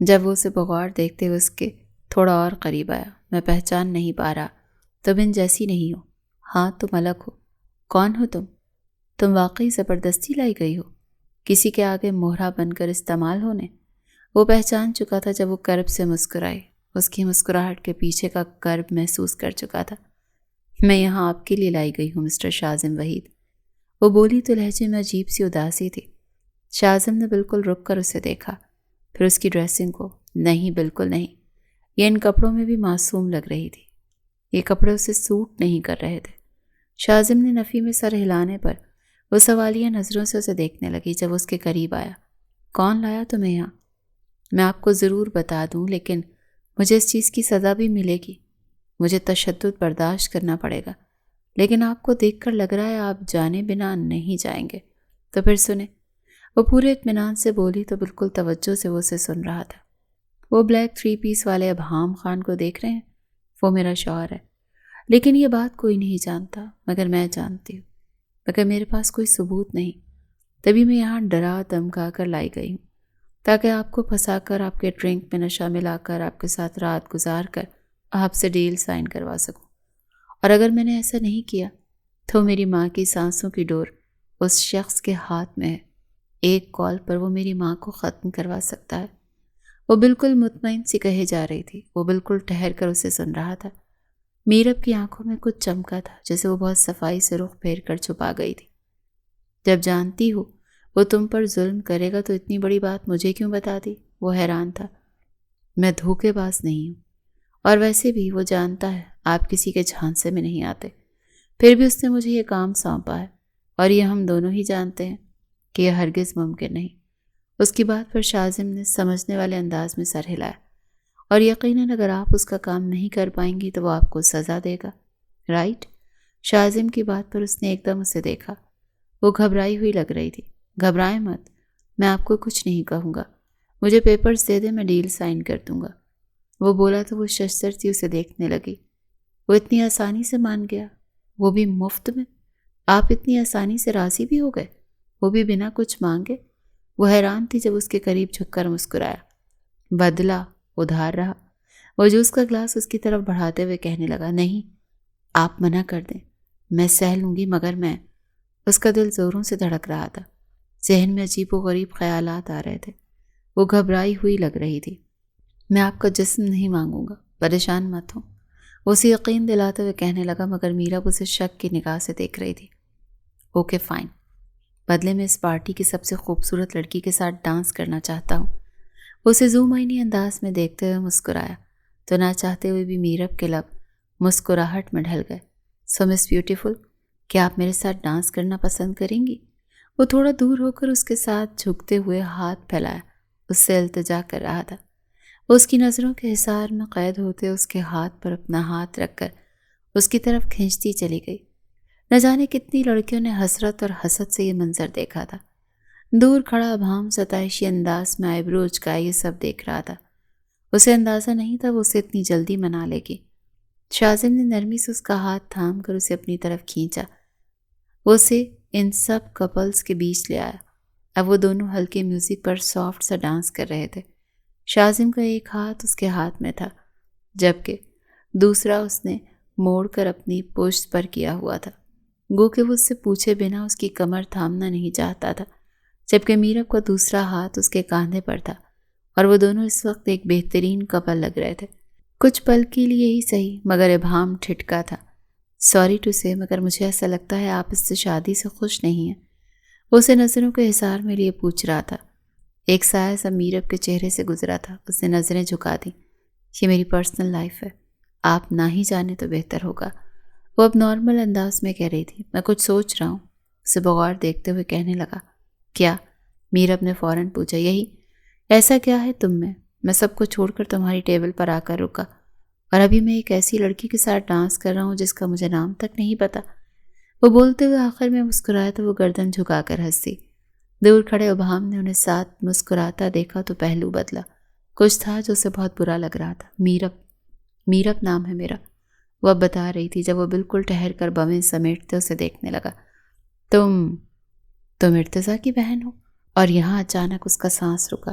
جب وہ اسے بغور دیکھتے ہوئے اس کے تھوڑا اور قریب آیا۔ میں پہچان نہیں پا رہا، تم ان جیسی نہیں ہو۔ ہاں تم الگ ہو۔ کون ہو تم؟ تم واقعی زبردستی لائی گئی ہو، کسی کے آگے مہرہ بن کر استعمال ہونے؟ وہ پہچان چکا تھا جب وہ کرب سے مسکرائی، اس کی مسکراہٹ کے پیچھے کا کرب محسوس کر چکا تھا۔ میں یہاں آپ کے لیے لائی گئی ہوں مسٹر شاذم وحید، وہ بولی تو لہجے میں عجیب سی اداسی تھی۔ شاذم نے بالکل رک کر اسے دیکھا، پھر اس کی ڈریسنگ کو۔ نہیں، بالکل نہیں، یہ ان کپڑوں میں بھی معصوم لگ رہی تھی، یہ کپڑے اسے سوٹ نہیں کر رہے تھے۔ شاذم نے نفی میں سر ہلانے پر وہ سوالیہ نظروں سے اسے دیکھنے لگی۔ جب اس کے قریب آیا، کون لایا تمہیں یہاں؟ میں آپ کو ضرور بتا دوں، لیکن مجھے اس چیز کی سزا بھی ملے گی، مجھے تشدد برداشت کرنا پڑے گا، لیکن آپ کو دیکھ کر لگ رہا ہے آپ جانے بنا نہیں جائیں گے۔ تو پھر سنیں۔ وہ پورے اطمینان سے بولی تو بالکل توجہ سے وہ اسے سن رہا تھا۔ وہ بلیک 3 پیس والے ابہام خان کو دیکھ رہے ہیں؟ وہ میرا شوہر ہے، لیکن یہ بات کوئی نہیں جانتا مگر میں جانتی ہوں، مگر میرے پاس کوئی ثبوت نہیں، تبھی میں یہاں ڈرا دھمکا کر لائی گئی ہوں، تاکہ آپ کو پھنسا کر، آپ کے ڈرنک میں نشہ ملا کر، آپ کے ساتھ رات گزار کر آپ سے ڈیل سائن کروا سکوں۔ اور اگر میں نے ایسا نہیں کیا تو میری ماں کی سانسوں کی ڈور اس شخص کے ہاتھ میں ہے، ایک کال پر وہ میری ماں کو ختم کروا سکتا ہے۔ وہ بالکل مطمئن سی کہے جا رہی تھی، وہ بالکل ٹھہر کر اسے سن رہا تھا۔ میرب کی آنکھوں میں کچھ چمکا تھا، جیسے وہ بہت صفائی سے رخ پھیر کر چھپا گئی تھی۔ جب جانتی ہو وہ تم پر ظلم کرے گا تو اتنی بڑی بات مجھے کیوں بتا دی؟ وہ حیران تھا۔ میں دھوکے باز نہیں ہوں، اور ویسے بھی وہ جانتا ہے آپ کسی کے جھانسے میں نہیں آتے، پھر بھی اس نے مجھے یہ کام سونپا ہے، اور یہ ہم دونوں ہی جانتے ہیں کہ یہ ہرگز ممکن نہیں۔ اس کی بات پر شاذم نے سمجھنے والے انداز میں سر ہلایا۔ اور یقیناً اگر آپ اس کا کام نہیں کر پائیں گی تو وہ آپ کو سزا دے گا، رائٹ؟ شاذم کی بات پر اس نے ایک دم اسے دیکھا۔ وہ گھبرائی ہوئی لگ رہی تھی۔ گھبرائیں مت، میں آپ کو کچھ نہیں کہوں گا، مجھے پیپرز دے دیں، میں ڈیل سائن کر دوں گا۔ وہ بولا تو وہ ششدر سی اسے دیکھنے لگی۔ وہ اتنی آسانی سے مان گیا، وہ بھی مفت میں؟ آپ اتنی آسانی سے راضی بھی ہو گئے، وہ بھی بنا کچھ مانگے؟ وہ حیران تھی جب اس کے قریب جھک کر مسکرایا۔ بدلہ ادھار رہا۔ وہ جوس کا گلاس اس کی طرف بڑھاتے ہوئے کہنے لگا، نہیں، آپ منع کر دیں، میں سہ لوں گی، مگر میں… اس کا دل زوروں سے دھڑک رہا تھا، ذہن میں عجیب و غریب خیالات آ رہے تھے۔ وہ گھبرائی ہوئی لگ رہی تھی۔ میں آپ کا جسم نہیں مانگوں گا، پریشان مت ہوں، وہ اسے یقین دلاتے ہوئے کہنے لگا، مگر میرب اسے شک کی نگاہ سے دیکھ رہی تھی۔ اوکے فائن، بدلے میں اس پارٹی کی سب سے خوبصورت لڑکی کے ساتھ ڈانس کرنا چاہتا ہوں۔ وہ اسے ذومعنی انداز میں دیکھتے ہوئے مسکرایا تو نہ چاہتے ہوئے بھی میرب کے لب مسکراہٹ میں ڈھل گئے۔ سو مس بیوٹیفل، کیا آپ میرے ساتھ ڈانس کرنا پسند کریں گی؟ وہ تھوڑا دور ہو کر اس کے ساتھ جھکتے ہوئے ہاتھ پھیلایا، اس سے التجا کر رہا تھا۔ وہ اس کی نظروں کے حصار میں قید ہوتے اس کے ہاتھ پر اپنا ہاتھ رکھ کر اس کی طرف کھینچتی چلی گئی۔ نہ جانے کتنی لڑکیوں نے حسرت اور حسد سے یہ منظر دیکھا تھا۔ دور کھڑا ابہام ستائشی انداز میں آئیبرو اچکائے یہ سب دیکھ رہا تھا۔ اسے اندازہ نہیں تھا وہ اسے اتنی جلدی منا لے گی۔ شاذم نے نرمی سے اس کا ہاتھ تھام کر اسے اپنی طرف کھینچا۔ وہ اسے ان سب کپلز کے بیچ لے آیا۔ اب وہ دونوں ہلکے میوزک پر سافٹ سا ڈانس کر رہے تھے۔ شاذم کا ایک ہاتھ اس کے ہاتھ میں تھا، جبکہ دوسرا اس نے موڑ کر اپنی پشت پر کیا ہوا تھا، گو کہ وہ اس سے پوچھے بنا اس کی کمر تھامنا نہیں چاہتا تھا، جبکہ میرب کا دوسرا ہاتھ اس کے کاندھے پر تھا، اور وہ دونوں اس وقت ایک بہترین کپل لگ رہے تھے۔ کچھ پل کے لیے ہی صحیح، مگر ابہام ٹھٹکا تھا۔ سوری ٹو سے، مگر مجھے ایسا لگتا ہے آپ اس سے شادی سے خوش نہیں ہیں۔ وہ اسے نظروں کے حصار میں لیے پوچھ رہا تھا۔ ایک سایہ سا میرب کے چہرے سے گزرا تھا، اس نے نظریں جھکا دیں۔ یہ میری پرسنل لائف ہے، آپ نہ ہی جانے تو بہتر ہوگا، وہ اب نارمل انداز میں کہہ رہی تھی۔ میں کچھ سوچ رہا ہوں، اسے بغور دیکھتے ہوئے کہنے لگا۔ کیا؟ میرب نے فوراً پوچھا۔ یہی، ایسا کیا ہے تم میں سب کو چھوڑ کر تمہاری ٹیبل پر آ کر رکا، اور ابھی میں ایک ایسی لڑکی کے ساتھ ڈانس کر رہا ہوں جس کا مجھے نام تک نہیں پتا۔ وہ بولتے ہوئے آخر میں مسکرایا تو وہ گردن جھکا کر ہنسی۔ دور کھڑے ابہام نے انہیں ساتھ مسکراتا دیکھا تو پہلو بدلا۔ کچھ تھا جو اسے بہت برا لگ رہا تھا۔ میرب نام ہے میرا، وہ اب بتا رہی تھی، جب وہ بالکل ٹھہر کر بویں سمیٹتے اسے دیکھنے لگا۔ تم ارتضیٰ کی بہن ہو؟ اور یہاں اچانک اس کا سانس رکا۔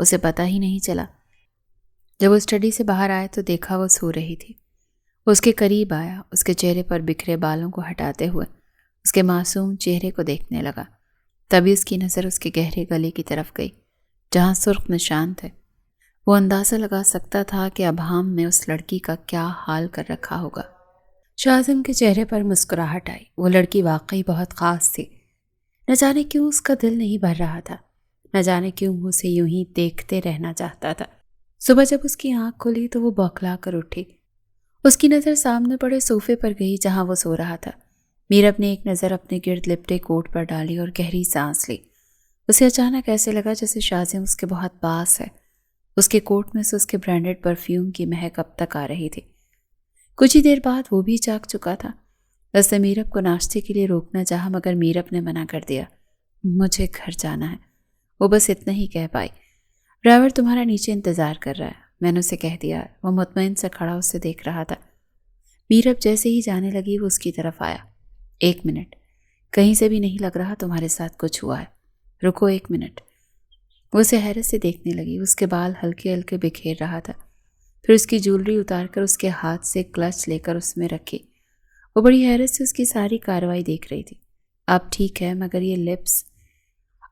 اسے پتہ ہی نہیں چلا۔ جب وہ اسٹڈی سے باہر آیا تو دیکھا وہ سو رہی تھی۔ اس کے قریب آیا، اس کے چہرے پر بکھرے بالوں کو ہٹاتے ہوئے اس کے معصوم چہرے کو دیکھنے لگا۔ تبھی اس کی نظر اس کے گہرے گلے کی طرف گئی جہاں سرخ نشان تھے۔ وہ اندازہ لگا سکتا تھا کہ ابہام نے اس لڑکی کا کیا حال کر رکھا ہوگا۔ شاہزم کے چہرے پر مسکراہٹ آئی۔ وہ لڑکی واقعی بہت خاص تھی۔ نہ جانے کیوں اس کا دل نہیں بھر رہا تھا، نہ جانے کیوں وہ اسے یوں ہی دیکھتے رہنا چاہتا تھا۔ صبح جب اس کی آنکھ کھلی تو وہ بوکھلا کر اٹھی۔ اس کی نظر سامنے پڑے صوفے پر گئی جہاں وہ سو رہا تھا۔ میرب نے ایک نظر اپنے گرد لپٹے کوٹ پر ڈالی اور گہری سانس لی۔ اسے اچانک ایسے لگا جیسے شاہزم اس کے بہت پاس ہے۔ اس کے کوٹ میں سے اس کے برانڈڈ پرفیوم کی مہک اب تک آ رہی تھی۔ کچھ ہی دیر بعد وہ بھی جاگ چکا تھا۔ اس نے میرب کو ناشتے کے لیے روکنا چاہا مگر میرب نے منع کر دیا۔ مجھے گھر جانا ہے، وہ بس اتنا ہی کہہ پائی۔ ڈرائیور تمہارا نیچے انتظار کر رہا ہے، میں نے اسے کہہ دیا۔ وہ مطمئن سے کھڑا اسے دیکھ رہا تھا۔ میرب جیسے ہی جانے لگی وہ اس کی طرف آیا۔ 1 منٹ، کہیں سے بھی نہیں لگ رہا تمہارے ساتھ کچھ ہوا ہے، رکو 1 منٹ۔ وہ اسے حیرت سے دیکھنے لگی۔ اس کے بال ہلکے ہلکے بکھیر رہا تھا۔ پھر اس کی جولری اتار کر اس کے ہاتھ سے کلچ لے کر اس میں رکھی۔ وہ بڑی حیرت سے اس کی ساری کارروائی دیکھ رہی تھی۔ اب ٹھیک ہے مگر یہ لپس،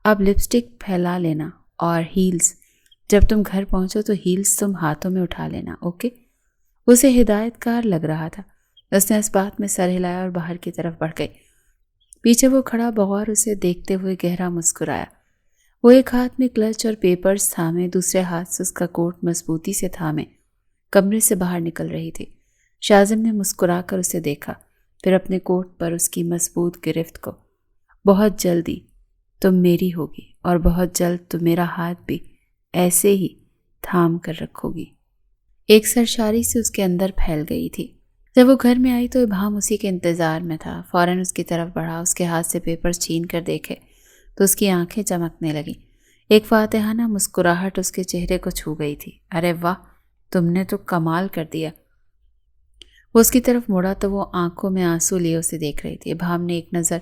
اب لپسٹک پھیلا لینا اور ہیلز، جب تم گھر پہنچو تو ہیلز تم ہاتھوں میں اٹھا لینا، اوکے؟ اسے ہدایت کار لگ رہا تھا۔ اس نے اس بات میں سر ہلایا اور باہر کی طرف بڑھ گئی۔ پیچھے وہ کھڑا بغور اسے دیکھتے ہوئے گہرا مسکرایا۔ وہ ایک ہاتھ میں کلچ اور پیپرز تھامے، دوسرے ہاتھ سے اس کا کوٹ مضبوطی سے تھامے کمرے سے باہر نکل رہی تھی۔ شاہزم نے مسکرا کر اسے دیکھا، پھر اپنے کوٹ پر اس کی مضبوط گرفت کو۔ بہت جلدی تم میری ہوگی اور بہت جلد تم میرا ہاتھ بھی ایسے ہی تھام کر رکھو گی۔ ایک سرشاری سے اس کے اندر پھیل گئی تھی۔ جب وہ گھر میں آئی تو ابہام اسی کے انتظار میں تھا۔ فوراً اس کی طرف بڑھا، اس کے ہاتھ سے پیپرز چھین کر دیکھے تو اس کی آنکھیں چمکنے لگیں۔ ایک فاتحانہ مسکراہٹ اس کے چہرے کو چھو گئی تھی۔ ارے واہ، تم نے تو کمال کر دیا۔ وہ اس کی طرف مڑا تو وہ آنکھوں میں آنسو لیے اسے دیکھ رہی تھی۔ ابہام نے ایک نظر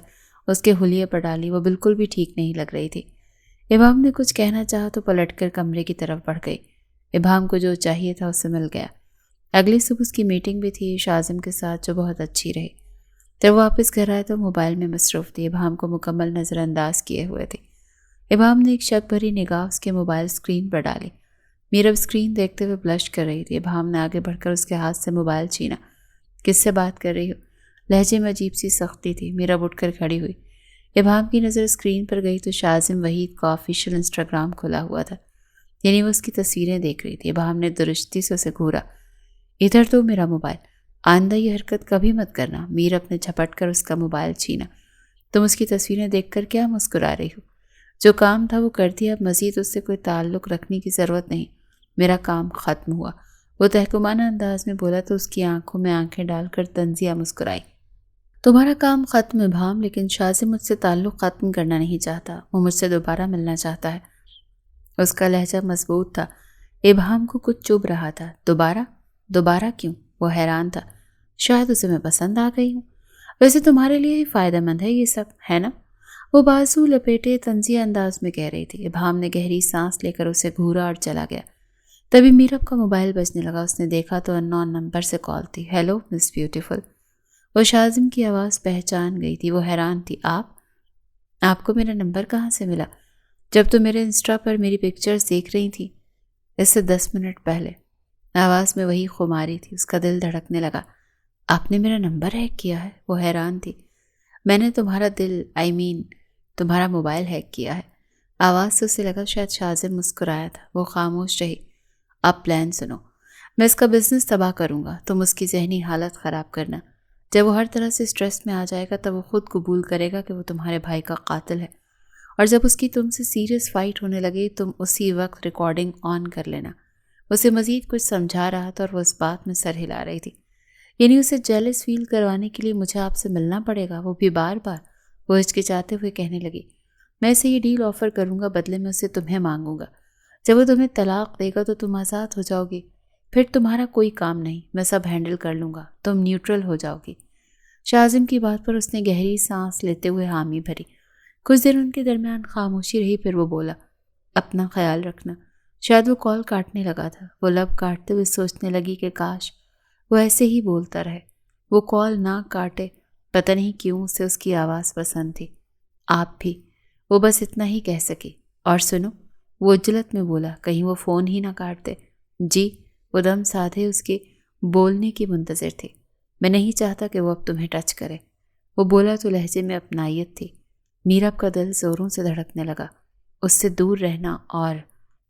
اس کے حلیے پر ڈالی، وہ بالکل بھی ٹھیک نہیں لگ رہی تھی۔ ابہام نے کچھ کہنا چاہا تو پلٹ کر کمرے کی طرف بڑھ گئی۔ ابہام کو جو چاہیے تھا اسے مل گیا۔ اگلی صبح اس کی میٹنگ بھی تھی شاہزم کے ساتھ جو بہت اچھی رہی۔ جب وہ واپس گھر آئے تو موبائل میں مصروف تھی، ابہام کو مکمل نظر انداز کیے ہوئے تھی۔ ابہام نے ایک شک بھری نگاہ اس کے موبائل سکرین پر ڈالی۔ میرب سکرین دیکھتے ہوئے بلش کر رہی تھی۔ ابہام نے آگے بڑھ کر اس کے ہاتھ سے موبائل چھینا۔ کس سے بات کر رہی ہو؟ لہجے میں عجیب سی سختی تھی۔ میرب اٹھ کر کھڑی ہوئی۔ ابہام کی نظر سکرین پر گئی تو شاہزم وحید کا آفیشیل انسٹاگرام کھلا ہوا تھا، یعنی وہ اس کی تصویریں دیکھ رہی تھی۔ ابہام نے درستی سے اسے گھورا۔ ادھر تو میرا موبائل، آئندہ یہ حرکت کبھی مت کرنا۔ میرب نے جھپٹ کر اس کا موبائل چھینا۔ تم اس کی تصویریں دیکھ کر کیا مسکرا رہی ہو؟ جو کام تھا وہ کر دیا، اب مزید اس سے کوئی تعلق رکھنے کی ضرورت نہیں۔ میرا کام ختم ہوا، وہ تحکمانہ انداز میں بولا تو اس کی آنکھوں میں آنکھیں ڈال کر تنزیہ مسکرائی۔ تمہارا کام ختم ابہام، لیکن شاہزم مجھ سے تعلق ختم کرنا نہیں چاہتا، وہ مجھ سے دوبارہ ملنا چاہتا ہے۔ اس کا لہجہ مضبوط تھا۔ ابہام کو کچھ چبھ رہا تھا۔ دوبارہ کیوں؟ وہ حیران تھا۔ شاید اسے میں پسند آ گئی ہوں۔ ویسے تمہارے لیے ہی فائدہ مند ہے یہ سب، ہے نا؟ وہ بازو لپیٹے تنزیہ انداز میں کہہ رہی تھی۔ ابہام نے گہری سانس لے کر اسے گھورا اور چلا گیا۔ تبھی میرب کا موبائل بجنے لگا۔ اس نے دیکھا تو انون نمبر سے کال تھی۔ ہیلو مس بیوٹیفل۔ وہ شاہزم کی آواز پہچان گئی تھی۔ وہ حیران تھی۔ آپ کو میرا نمبر کہاں سے ملا؟ جب تو میرے انسٹا پر میری پکچرز دیکھ رہی تھی، اس سے 10 منٹ پہلے۔ آواز میں وہی خماری تھی۔ اس کا دل دھڑکنے لگا۔ آپ نے میرا نمبر ہیک کیا ہے؟ وہ حیران تھی۔ میں نے تمہارا دل، تمہارا موبائل ہیک کیا ہے۔ آواز سے اسے لگا شاید شاہزم مسکرایا تھا۔ وہ خاموش رہی۔ اب پلان سنو، میں اس کا بزنس تباہ کروں گا، تم اس کی ذہنی حالت خراب کرنا۔ جب وہ ہر طرح سے اسٹریس میں آ جائے گا تب وہ خود قبول کرے گا کہ وہ تمہارے بھائی کا قاتل ہے، اور جب اس کی تم سے سیریس فائٹ ہونے لگے تم اسی وقت ریکارڈنگ آن کر لینا۔ اسے مزید کچھ سمجھا رہا تھا اور وہ اس بات میں سر ہلا رہی تھی۔ یعنی اسے جیلس فیل کروانے کے لیے مجھے آپ سے ملنا پڑے گا، وہ بھی بار بار؟ وہ ہچکچاتے ہوئے کہنے لگی۔ میں اسے یہ ڈیل آفر کروں گا، بدلے میں اسے تمہیں مانگوں گا۔ جب وہ تمہیں طلاق دے گا تو تم آزاد ہو جاؤ گی، پھر تمہارا کوئی کام نہیں، میں سب ہینڈل کر لوں گا، تم نیوٹرل ہو جاؤ گی۔ شاہزم کی بات پر اس نے گہری سانس لیتے ہوئے حامی بھری۔ کچھ دیر ان کے درمیان خاموشی رہی، پھر وہ بولا، اپنا خیال رکھنا، شاید وہ کال کاٹنے لگا تھا۔ وہ لب کاٹتے ہوئے سوچنے لگی کہ کاش وہ ایسے ہی بولتا رہے، وہ کال نہ کاٹے۔ پتہ نہیں کیوں اسے اس کی آواز پسند تھی۔ آپ بھی، وہ بس اتنا ہی کہہ سکی۔ اور سنو، وہ عجلت میں بولا، کہیں وہ فون ہی نہ کاٹ دے۔ جی، وہ دم سادھے اس کے بولنے کی منتظر تھی۔ میں نہیں چاہتا کہ وہ اب تمہیں ٹچ کرے، وہ بولا تو لہجے میں اپنائیت تھی۔ میرب کا دل زوروں سے دھڑکنے لگا، اس سے دور رہنا، اور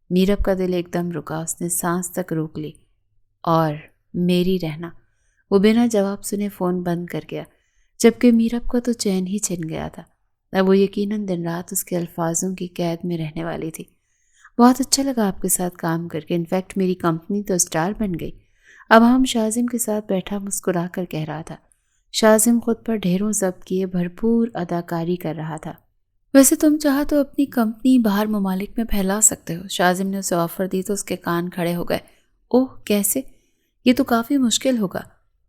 میرب کا دل ایک دم رکا، اس نے سانس تک روک لی۔ اور میری رہنا۔ وہ بنا جواب سنے فون بند کر گیا، جبکہ میرب کا تو چین ہی چھن گیا تھا۔ اب وہ یقیناً دن رات اس کے الفاظوں کی قید میں رہنے والی تھی۔ بہت اچھا لگا آپ کے ساتھ کام کر کے، انفیکٹ میری کمپنی تو اسٹار بن گئی۔ اب ہم شاذم کے ساتھ بیٹھا مسکرا کر کہہ رہا تھا۔ شاذم خود پر ڈھیروں ضبط کیے بھرپور اداکاری کر رہا تھا۔ ویسے تم چاہا تو اپنی کمپنی باہر ممالک میں پھیلا سکتے ہو۔ شاذم نے اسے آفر دی تو اس کے کان کھڑے ہو گئے۔ اوہ، کیسے؟ یہ تو کافی مشکل ہوگا۔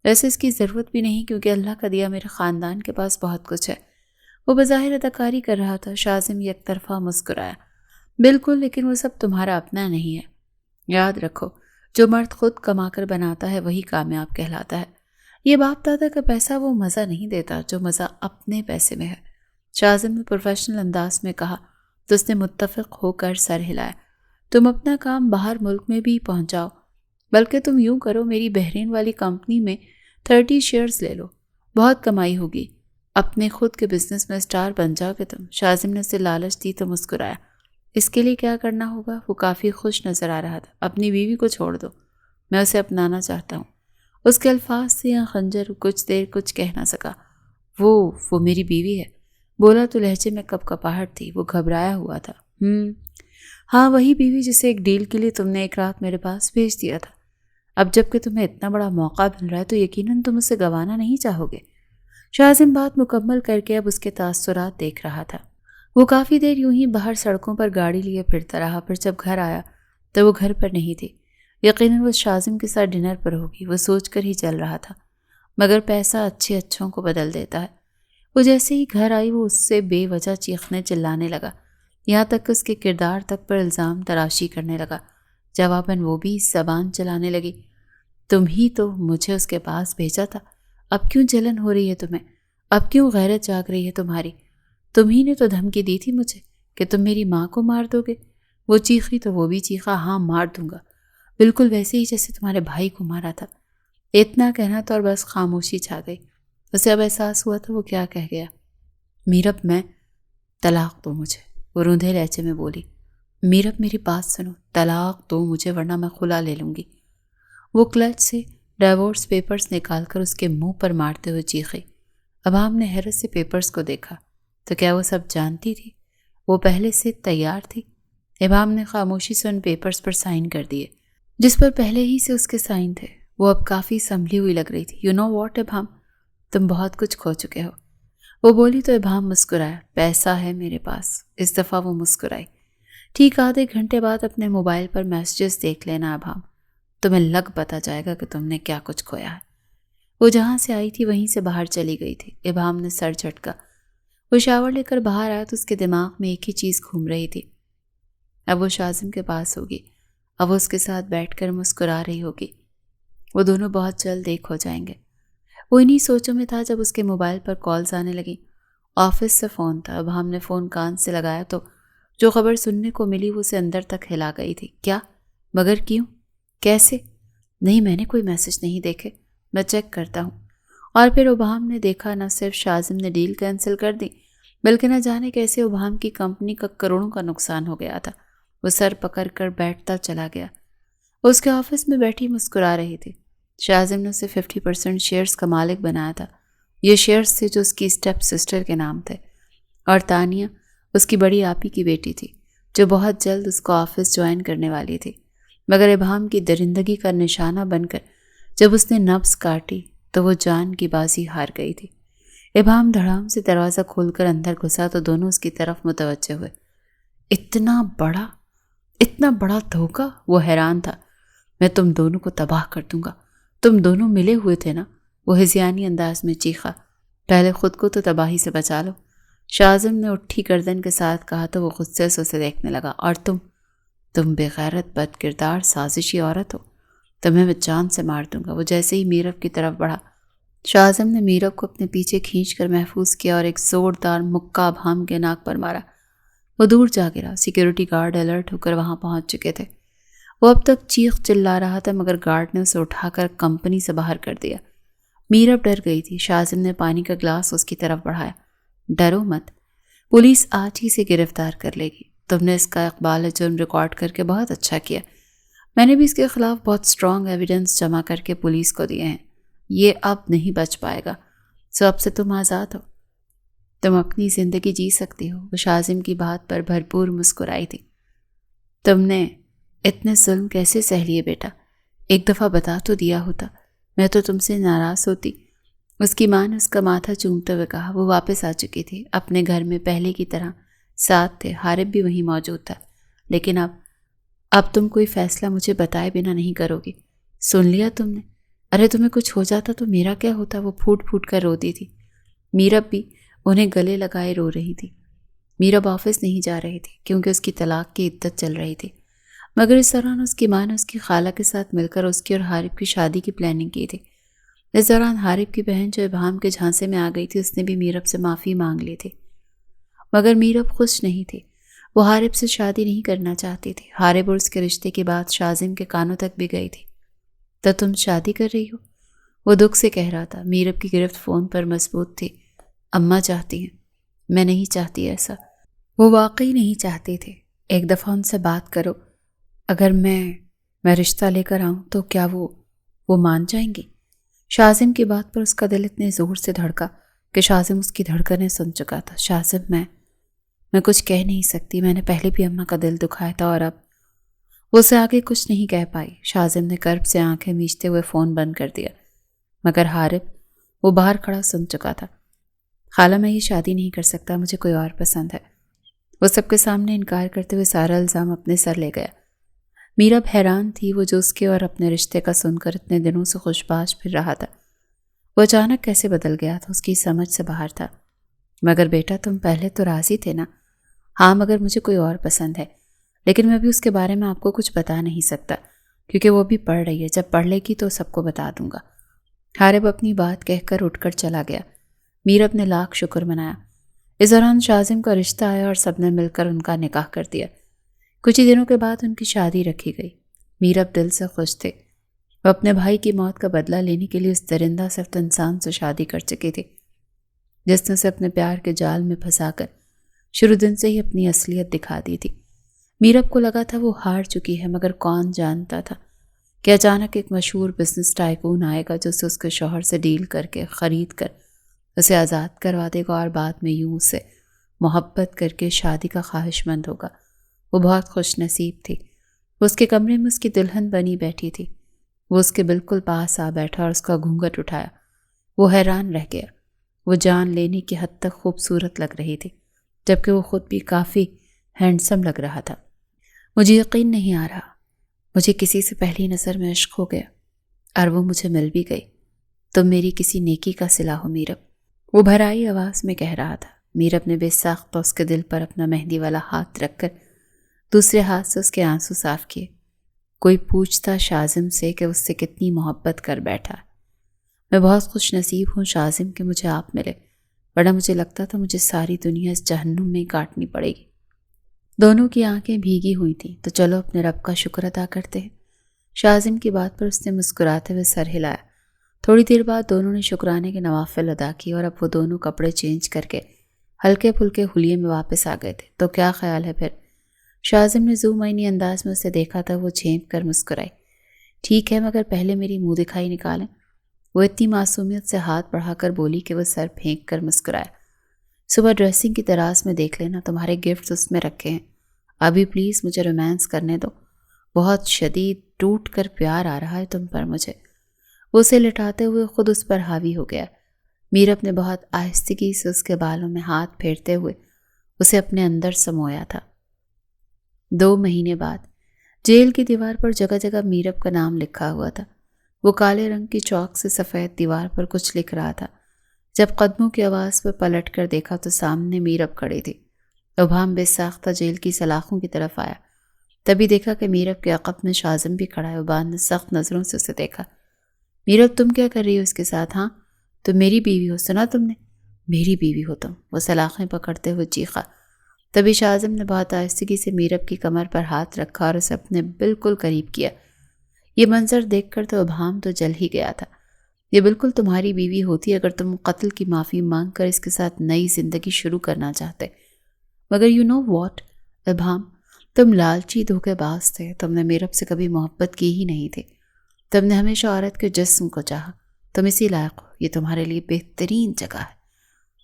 ویسے اس کی ضرورت بھی نہیں، کیونکہ اللہ کا دیا میرے خاندان کے پاس بہت کچھ ہے۔ وہ بظاہر اداکاری کر رہا تھا۔ شاذم یک طرفہ مسکرایا۔ بالکل، لیکن وہ سب تمہارا اپنا نہیں ہے۔ یاد رکھو، جو مرد خود کما کر بناتا ہے وہی کامیاب کہلاتا ہے۔ یہ باپ دادا کا پیسہ وہ مزہ نہیں دیتا جو مزہ اپنے پیسے میں ہے۔ شاذم نے پروفیشنل انداز میں کہا تو اس نے متفق ہو کر سر ہلایا۔ تم اپنا کام باہر ملک میں بھی پہنچاؤ، بلکہ تم یوں کرو، میری بحرین والی کمپنی میں 30 شیئرز لے لو، بہت کمائی ہوگی، اپنے خود کے بزنس میں سٹار بن جاؤ گے تم۔ شاذم نے اسے لالچ دی تو مسکرایا۔ اس کے لیے کیا کرنا ہوگا؟ وہ کافی خوش نظر آ رہا تھا۔ اپنی بیوی کو چھوڑ دو، میں اسے اپنانا چاہتا ہوں۔ اس کے الفاظ سے یہاں خنجر کچھ دیر کچھ کہہ نہ سکا۔ وہ میری بیوی ہے، بولا تو لہجے میں کپ کپاہٹ تھی۔ وہ گھبرایا ہوا تھا۔ ہاں، وہی بیوی جسے ایک ڈیل کے لیے تم نے ایک رات میرے پاس بھیج دیا تھا۔ اب جب کہ تمہیں اتنا بڑا موقع مل رہا ہے تو یقیناً تم اسے گنوانا نہیں چاہو گے۔ شاذم بات مکمل کر کے اب اس کے تاثرات دیکھ رہا تھا۔ وہ کافی دیر یوں ہی باہر سڑکوں پر گاڑی لیے پھرتا رہا، پھر جب گھر آیا تو وہ گھر پر نہیں تھی۔ یقیناً وہ شاذم کے ساتھ ڈنر پر ہوگی، وہ سوچ کر ہی چل رہا تھا۔ مگر پیسہ اچھے اچھوں کو بدل دیتا ہے۔ وہ جیسے ہی گھر آئی وہ اس سے بے وجہ چیخنے چلانے لگا، یہاں تک کہ اس کے کردار تک پر الزام تراشی کرنے لگا۔ جواباً وہ بھی زبان چلانے لگی۔ تم ہی تو مجھے اس کے پاس بھیجا تھا، اب کیوں جلن ہو رہی ہے تمہیں؟ اب کیوں غیرت جاگ رہی ہے تمہاری؟ تم ہی نے تو دھمکی دی تھی مجھے کہ تم میری ماں کو مار دو گے۔ وہ چیخی تو وہ بھی چیخا، ہاں مار دوں گا، بالکل ویسے ہی جیسے تمہارے بھائی کو مارا تھا۔ اتنا کہنا تو اور بس خاموشی چھا گئی۔ اسے اب احساس ہوا تھا وہ کیا کہہ گیا۔ میرب، میں طلاق دو مجھے، وہ روندھے لہجے میں بولی۔ میرب میری بات سنو، طلاق دو مجھے ورنہ میں خلا لے لوں گی۔ وہ کلچ سے ڈائیورس پیپرز نکال کر اس کے منہ پر مارتے ہوئے چیخی۔ ابہام نے حیرت سے پیپرز کو دیکھا تو کیا وہ سب جانتی تھی؟ وہ پہلے سے تیار تھی؟ ابہام نے خاموشی سے ان پیپرز پر سائن کر دیے جس پر پہلے ہی سے اس کے سائن تھے۔ وہ اب کافی سنبھلی ہوئی لگ رہی تھی۔ یو نو واٹ ابہام، تم بہت کچھ کھو چکے ہو، وہ بولی تو ابہام مسکرایا۔ پیسہ ہے میرے پاس، اس دفعہ وہ مسکرائی۔ ٹھیک آدھے گھنٹے بعد اپنے موبائل پر میسیجز دیکھ لینا ابہام، تمہیں لگ پتا جائے گا کہ تم نے کیا کچھ کھویا ہے۔ وہ جہاں سے آئی تھی وہیں سے باہر چلی گئی تھی۔ ابہام نے سر جھٹکا۔ وہ شاور لے کر باہر آیا تو اس کے دماغ میں ایک ہی چیز گھوم رہی تھی، اب وہ شاذم کے پاس ہوگی، اب وہ اس کے ساتھ بیٹھ کر مسکرا رہی ہوگی، وہ دونوں بہت جلد ایک ہو جائیں گے۔ وہ انہی سوچوں میں تھا جب اس کے موبائل پر کالز آنے لگی۔ آفس سے فون تھا۔ اب ہم نے فون کان سے لگایا تو جو خبر سننے کو ملی وہ اسے اندر تک ہلا گئی تھی۔ کیا؟ مگر کیوں؟ کیسے؟ نہیں، میں نے کوئی میسج نہیں دیکھے، میں چیک کرتا ہوں۔ اور پھر ابہام نے دیکھا نہ صرف شاذم نے ڈیل کینسل کر دی بلکہ نہ جانے کیسے ابہام کی کمپنی کا کروڑوں کا نقصان ہو گیا تھا۔ وہ سر پکڑ کر بیٹھتا چلا گیا۔ وہ اس کے آفس میں بیٹھی مسکرا رہی تھی۔ شاذم نے اسے 50% شیئرز کا مالک بنایا تھا۔ یہ شیئرز تھے جو اس کی اسٹیپ سسٹر کے نام تھے، اور تانیہ اس کی بڑی آپی کی بیٹی تھی جو بہت جلد اس کو آفس جوائن کرنے والی تھی۔ مگر ابہام کی درندگی کا نشانہ بن کر جب اس نے نبض کاٹی تو وہ جان کی بازی ہار گئی تھی۔ ابہام دھڑام سے دروازہ کھول کر اندر گھسا تو دونوں اس کی طرف متوجہ ہوئے۔ اتنا بڑا دھوکہ! وہ حیران تھا۔ میں تم دونوں کو تباہ کر دوں گا، تم دونوں ملے ہوئے تھے نا؟ وہ ہذیانی انداز میں چیخا۔ پہلے خود کو تو تباہی سے بچا لو، شاذم نے اٹھی گردن کے ساتھ کہا تو وہ غصے سے اسے دیکھنے لگا۔ اور تم بےغیرت بد کردار سازشی عورت ہو، تمہیں میں جان سے مار دوں گا۔ وہ جیسے ہی میرب کی طرف بڑھا، شاہ اعظم نے میرب کو اپنے پیچھے کھینچ کر محفوظ کیا اور ایک زوردار مکہ ابہام کے ناک پر مارا۔ وہ دور جا گرا۔ سیکیورٹی گارڈ الرٹ ہو کر وہاں پہنچ چکے تھے۔ وہ اب تک چیخ چلا رہا تھا مگر گارڈ نے اسے اٹھا کر کمپنی سے باہر کر دیا۔ میرب ڈر گئی تھی۔ شاہ اعظم نے پانی کا گلاس اس کی طرف بڑھایا۔ ڈرو مت، پولیس آج ہی سے گرفتار کر لے گی۔ تم نے اس کا اقبال جرم ریکارڈ کر کے بہت اچھا کیا۔ میں نے بھی اس کے خلاف بہت اسٹرانگ ایویڈنس جمع کر کے پولیس کو دیے ہیں۔ یہ اب نہیں بچ پائے گا۔ سو اب سے تم آزاد ہو، تم اپنی زندگی جی سکتی ہو۔ وہ شاہ اعظم کی بات پر بھرپور مسکرائی تھی۔ تم نے اتنے ظلم کیسے سہ لیے بیٹا؟ ایک دفعہ بتا تو دیا ہوتا، میں تو تم سے ناراض ہوتی۔ اس کی ماں نے اس کا ماتھا چومتے ہوئے کہا۔ وہ واپس آ چکی تھی اپنے گھر میں، پہلے کی طرح ساتھ تھے، حارب بھی وہیں موجود تھا۔ لیکن اب تم کوئی فیصلہ مجھے بتائے بنا نہیں کرو گی، سن لیا تم نے؟ ارے تمہیں کچھ ہو جاتا تو میرا کیا ہوتا؟ وہ پھوٹ پھوٹ کر روتی تھی۔ میرب بھی انہیں گلے لگائے رو رہی تھی۔ میرب آفس نہیں جا رہی تھی کیونکہ اس کی طلاق کی عدت چل رہی تھی، مگر اس دوران اس کی ماں نے اس کی خالہ کے ساتھ مل کر اس کی اور حارب کی شادی کی پلاننگ کی تھی۔ اس دوران حارب کی بہن جو ابہام کے جھانسے میں آ گئی تھی، اس نے بھی میرب سے معافی مانگ لی تھی، مگر میرب خوش نہیں تھی۔ وہ حارب سے شادی نہیں کرنا چاہتی تھی۔ حارب اور اس کے رشتے کی بات شاہ اعظم کے کانوں تک بھی گئی تھی۔ تو تم شادی کر رہی ہو؟ وہ دکھ سے کہہ رہا تھا۔ میرب کی گرفت فون پر مضبوط تھی۔ اماں چاہتی ہیں، میں نہیں چاہتی ایسا۔ وہ واقعی نہیں چاہتی تھی۔ ایک دفعہ ان سے بات کرو، اگر میں رشتہ لے کر آؤں تو کیا وہ مان جائیں گی؟ شاہ اعظم کی بات پر اس کا دل اتنے زور سے دھڑکا کہ شاہ اعظم اس کی دھڑکنیں سن چکا تھا۔ شاہ اعظم میں کچھ کہہ نہیں سکتی، میں نے پہلے بھی اماں کا دل دکھایا تھا اور اب وہ اسے آگے کچھ نہیں کہہ پائی۔ شاہ اعظم نے کرب سے آنکھیں میچتے ہوئے فون بند کر دیا، مگر حارب وہ باہر کھڑا سن چکا تھا۔ خالہ میں یہ شادی نہیں کر سکتا، مجھے کوئی اور پسند ہے۔ وہ سب کے سامنے انکار کرتے ہوئے سارا الزام اپنے سر لے گیا۔ میرب حیران تھی، وہ جو اس کے اور اپنے رشتے کا سن کر اتنے دنوں سے خوش باش پھر رہا تھا، وہ اچانک کیسے بدل گیا تھا، اس کی سمجھ سے باہر تھا۔ مگر بیٹا تم پہلے تو راضی تھے نا؟ ہاں مگر مجھے کوئی اور پسند ہے، لیکن میں بھی اس کے بارے میں آپ کو کچھ بتا نہیں سکتا کیونکہ وہ بھی پڑھ رہی ہے، جب پڑھ لے گی تو سب کو بتا دوں گا۔ حارب اپنی بات کہہ کر اٹھ کر چلا گیا۔ میرب نے لاکھ شکر منایا۔ اس دوران شاہ اعظم کا رشتہ آیا اور سب نے مل کر ان کا نکاح کر دیا۔ کچھ ہی دنوں کے بعد ان کی شادی رکھی گئی۔ میرب دل سے خوش تھے۔ وہ اپنے بھائی کی موت کا بدلہ لینے کے لیے اس درندہ صفت انسان سے شادی کر چکی تھی جس نے اسے اپنے پیار کے جال میں پھنسا کر شروع دن سے ہی اپنی اصلیت دکھا دی تھی۔ میرب کو لگا تھا وہ ہار چکی ہے، مگر کون جانتا تھا کہ اچانک ایک مشہور بزنس ٹائکون آئے گا جو اسے اس کے شوہر سے ڈیل کر کے خرید کر اسے آزاد کروا دے گا اور بعد میں یوں اسے محبت کر کے شادی کا خواہش مند ہوگا۔ وہ بہت خوش نصیب تھی۔ وہ اس کے کمرے میں اس کی دلہن بنی بیٹھی تھی۔ وہ اس کے بالکل پاس آ بیٹھا اور اس کا گھونگھٹ اٹھایا۔ وہ حیران رہ گیا۔ وہ جان لینے کی حد تک خوبصورت لگ رہی تھی، جبکہ وہ خود بھی کافی ہینڈسم لگ رہا تھا۔ مجھے یقین نہیں آ رہا، مجھے کسی سے پہلی نظر میں عشق ہو گیا اور وہ مجھے مل بھی گئی۔ تم میری کسی نیکی کا صلہ ہو میرب، وہ بھرائی آواز میں کہہ رہا تھا۔ میرب نے بے ساختہ اس کے دل پر اپنا مہندی والا ہاتھ رکھ کر دوسرے ہاتھ سے اس کے آنسو صاف کیے۔ کوئی پوچھتا شاہ اعظم سے کہ اس سے کتنی محبت کر بیٹھا۔ میں بہت خوش نصیب ہوں شاہ اعظم کہ مجھے آپ ملے، ورنہ مجھے لگتا تھا مجھے ساری دنیا اس جہنم میں کاٹنی پڑے گی۔ دونوں کی آنکھیں بھیگی ہوئی تھیں۔ تو چلو اپنے رب کا شکر ادا کرتے ہیں۔ شاہ اعظم کی بات پر اس نے مسکراتے ہوئے سر ہلایا۔ تھوڑی دیر بعد دونوں نے شکرانے کے نوافل ادا کیے اور اب وہ دونوں کپڑے چینج کر کے ہلکے پھلکے حلیے میں واپس آ گئے تھے۔ تو کیا خیال ہے پھر؟ شاہ اعظم نے ذومعنی انداز میں اسے دیکھا تھا۔ وہ جھینپ کر مسکرائی۔ ٹھیک ہے، مگر پہلے میری منہ دکھائی نکالیں۔ وہ اتنی معصومیت سے ہاتھ بڑھا کر بولی کہ وہ سر پھینک کر مسکرایا۔ صبح ڈریسنگ کی دراز میں دیکھ لینا، تمہارے گفٹس اس میں رکھے ہیں۔ ابھی پلیز مجھے رومانس کرنے دو، بہت شدید ٹوٹ کر پیار آ رہا ہے تم پر مجھے۔ وہ اسے لٹاتے ہوئے خود اس پر حاوی ہو گیا۔ میرب نے بہت آہستگی سے اس کے بالوں میں ہاتھ پھیرتے ہوئے اسے اپنے اندر سمویا تھا۔ 2 مہینے بعد جیل کی دیوار پر جگہ جگہ میرب کا نام لکھا ہوا تھا۔ وہ کالے رنگ کی چاک سے سفید دیوار پر کچھ لکھ رہا تھا۔ جب قدموں کی آواز پر پلٹ کر دیکھا تو سامنے میرب کھڑی تھی۔ ابہام بے ساختہ جیل کی سلاخوں کی طرف آیا۔ تبھی دیکھا کہ میرب کے عقب میں شازم بھی کھڑا ہے۔ عبان نے سخت نظروں سے اسے دیکھا۔ میرب تم کیا کر رہی ہو اس کے ساتھ؟ ہاں تم میری بیوی ہو، سنا تم نے؟ میری بیوی ہو تم، وہ سلاخیں پکڑتے ہوئے چیخا۔ تبھی شازم نے بہت آہستگی سے میرب کی کمر پر ہاتھ رکھا اور اسے اپنے بالکل قریب کیا۔ یہ منظر دیکھ کر تو ابہام تو جل ہی گیا تھا۔ یہ بالکل تمہاری بیوی ہوتی اگر تم قتل کی معافی مانگ کر اس کے ساتھ نئی زندگی شروع کرنا چاہتے۔ مگر یو نو واٹ ابہام، تم لالچی دھوکے باز تھے۔ تم نے میرب سے کبھی محبت کی ہی نہیں تھی۔ تم نے ہمیشہ عورت کے جسم کو چاہا۔ تم اسی لائق ہو، یہ تمہارے لیے بہترین جگہ ہے۔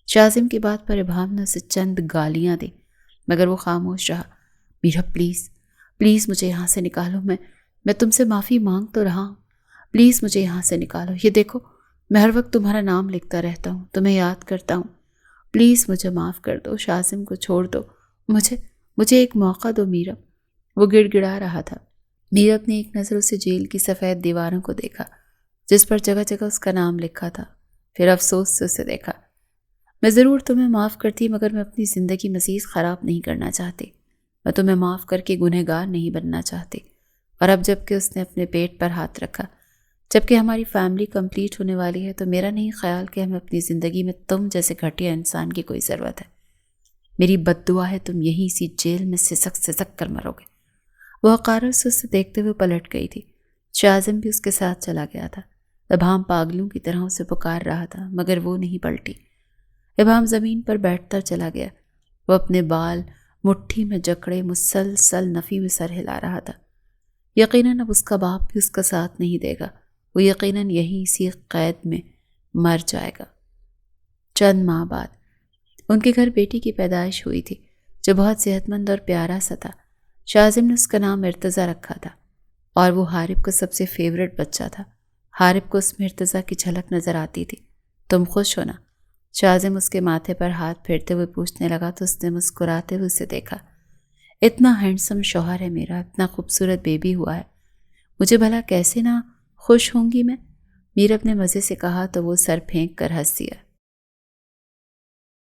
شازم کی بات پر ابہام نے اسے چند گالیاں دی مگر وہ خاموش رہا۔ میرب پلیز پلیز مجھے یہاں سے نکالو، میں تم سے معافی مانگ تو رہا ہوں، پلیز مجھے یہاں سے نکالو۔ یہ دیکھو میں ہر وقت تمہارا نام لکھتا رہتا ہوں، تمہیں یاد کرتا ہوں، پلیز مجھے معاف کر دو، شازم کو چھوڑ دو، مجھے ایک موقع دو میرب، وہ گڑ گڑا رہا تھا۔ میرب نے ایک نظر اسے جیل کی سفید دیواروں کو دیکھا جس پر جگہ جگہ اس کا نام لکھا تھا، پھر افسوس سے اسے دیکھا۔ میں ضرور تمہیں معاف کرتی مگر میں اپنی زندگی مزید خراب نہیں کرنا چاہتی، میں تمہیں معاف کر کے گنہگار نہیں بننا چاہتی۔ اور اب جب کہ اس نے اپنے پیٹ پر ہاتھ رکھا، جب کہ ہماری فیملی کمپلیٹ ہونے والی ہے تو میرا نہیں خیال کہ ہمیں اپنی زندگی میں تم جیسے گھٹیا انسان کی کوئی ضرورت ہے۔ میری بد دعا ہے تم یہیں اسی جیل میں سسک کر مرو گے۔ وہ حقارت سے اسے دیکھتے ہوئے پلٹ گئی تھی۔ شازم بھی اس کے ساتھ چلا گیا تھا۔ ابہام پاگلوں کی طرح اسے پکار رہا تھا مگر وہ نہیں پلٹی۔ ابہام زمین پر بیٹھتا چلا گیا۔ وہ اپنے بال مٹھی میں جکڑے مسلسل نفی میں سر ہلا رہا تھا۔ یقیناً اب اس کا باپ بھی اس کا ساتھ نہیں دے گا، وہ یقیناً یہیں اسی قید میں مر جائے گا۔ چند ماہ بعد ان کے گھر بیٹی کی پیدائش ہوئی تھی جو بہت صحت مند اور پیارا سا تھا۔ شازم نے اس کا نام ارتضیٰ رکھا تھا اور وہ حارب کا سب سے فیورٹ بچہ تھا۔ حارب کو اس میں ارتضیٰ کی جھلک نظر آتی تھی۔ تم خوش ہو نا؟ شازم اس کے ماتھے پر ہاتھ پھیرتے ہوئے پوچھنے لگا تو اس نے مسکراتے ہوئے اسے دیکھا۔ اتنا ہینڈسم شوہر ہے میرا، اتنا خوبصورت بیبی ہوا ہے، مجھے بھلا کیسے نہ خوش ہوں گی میں؟ میرب نے مزے سے کہا تو وہ سر پھینک کر ہنس دیا۔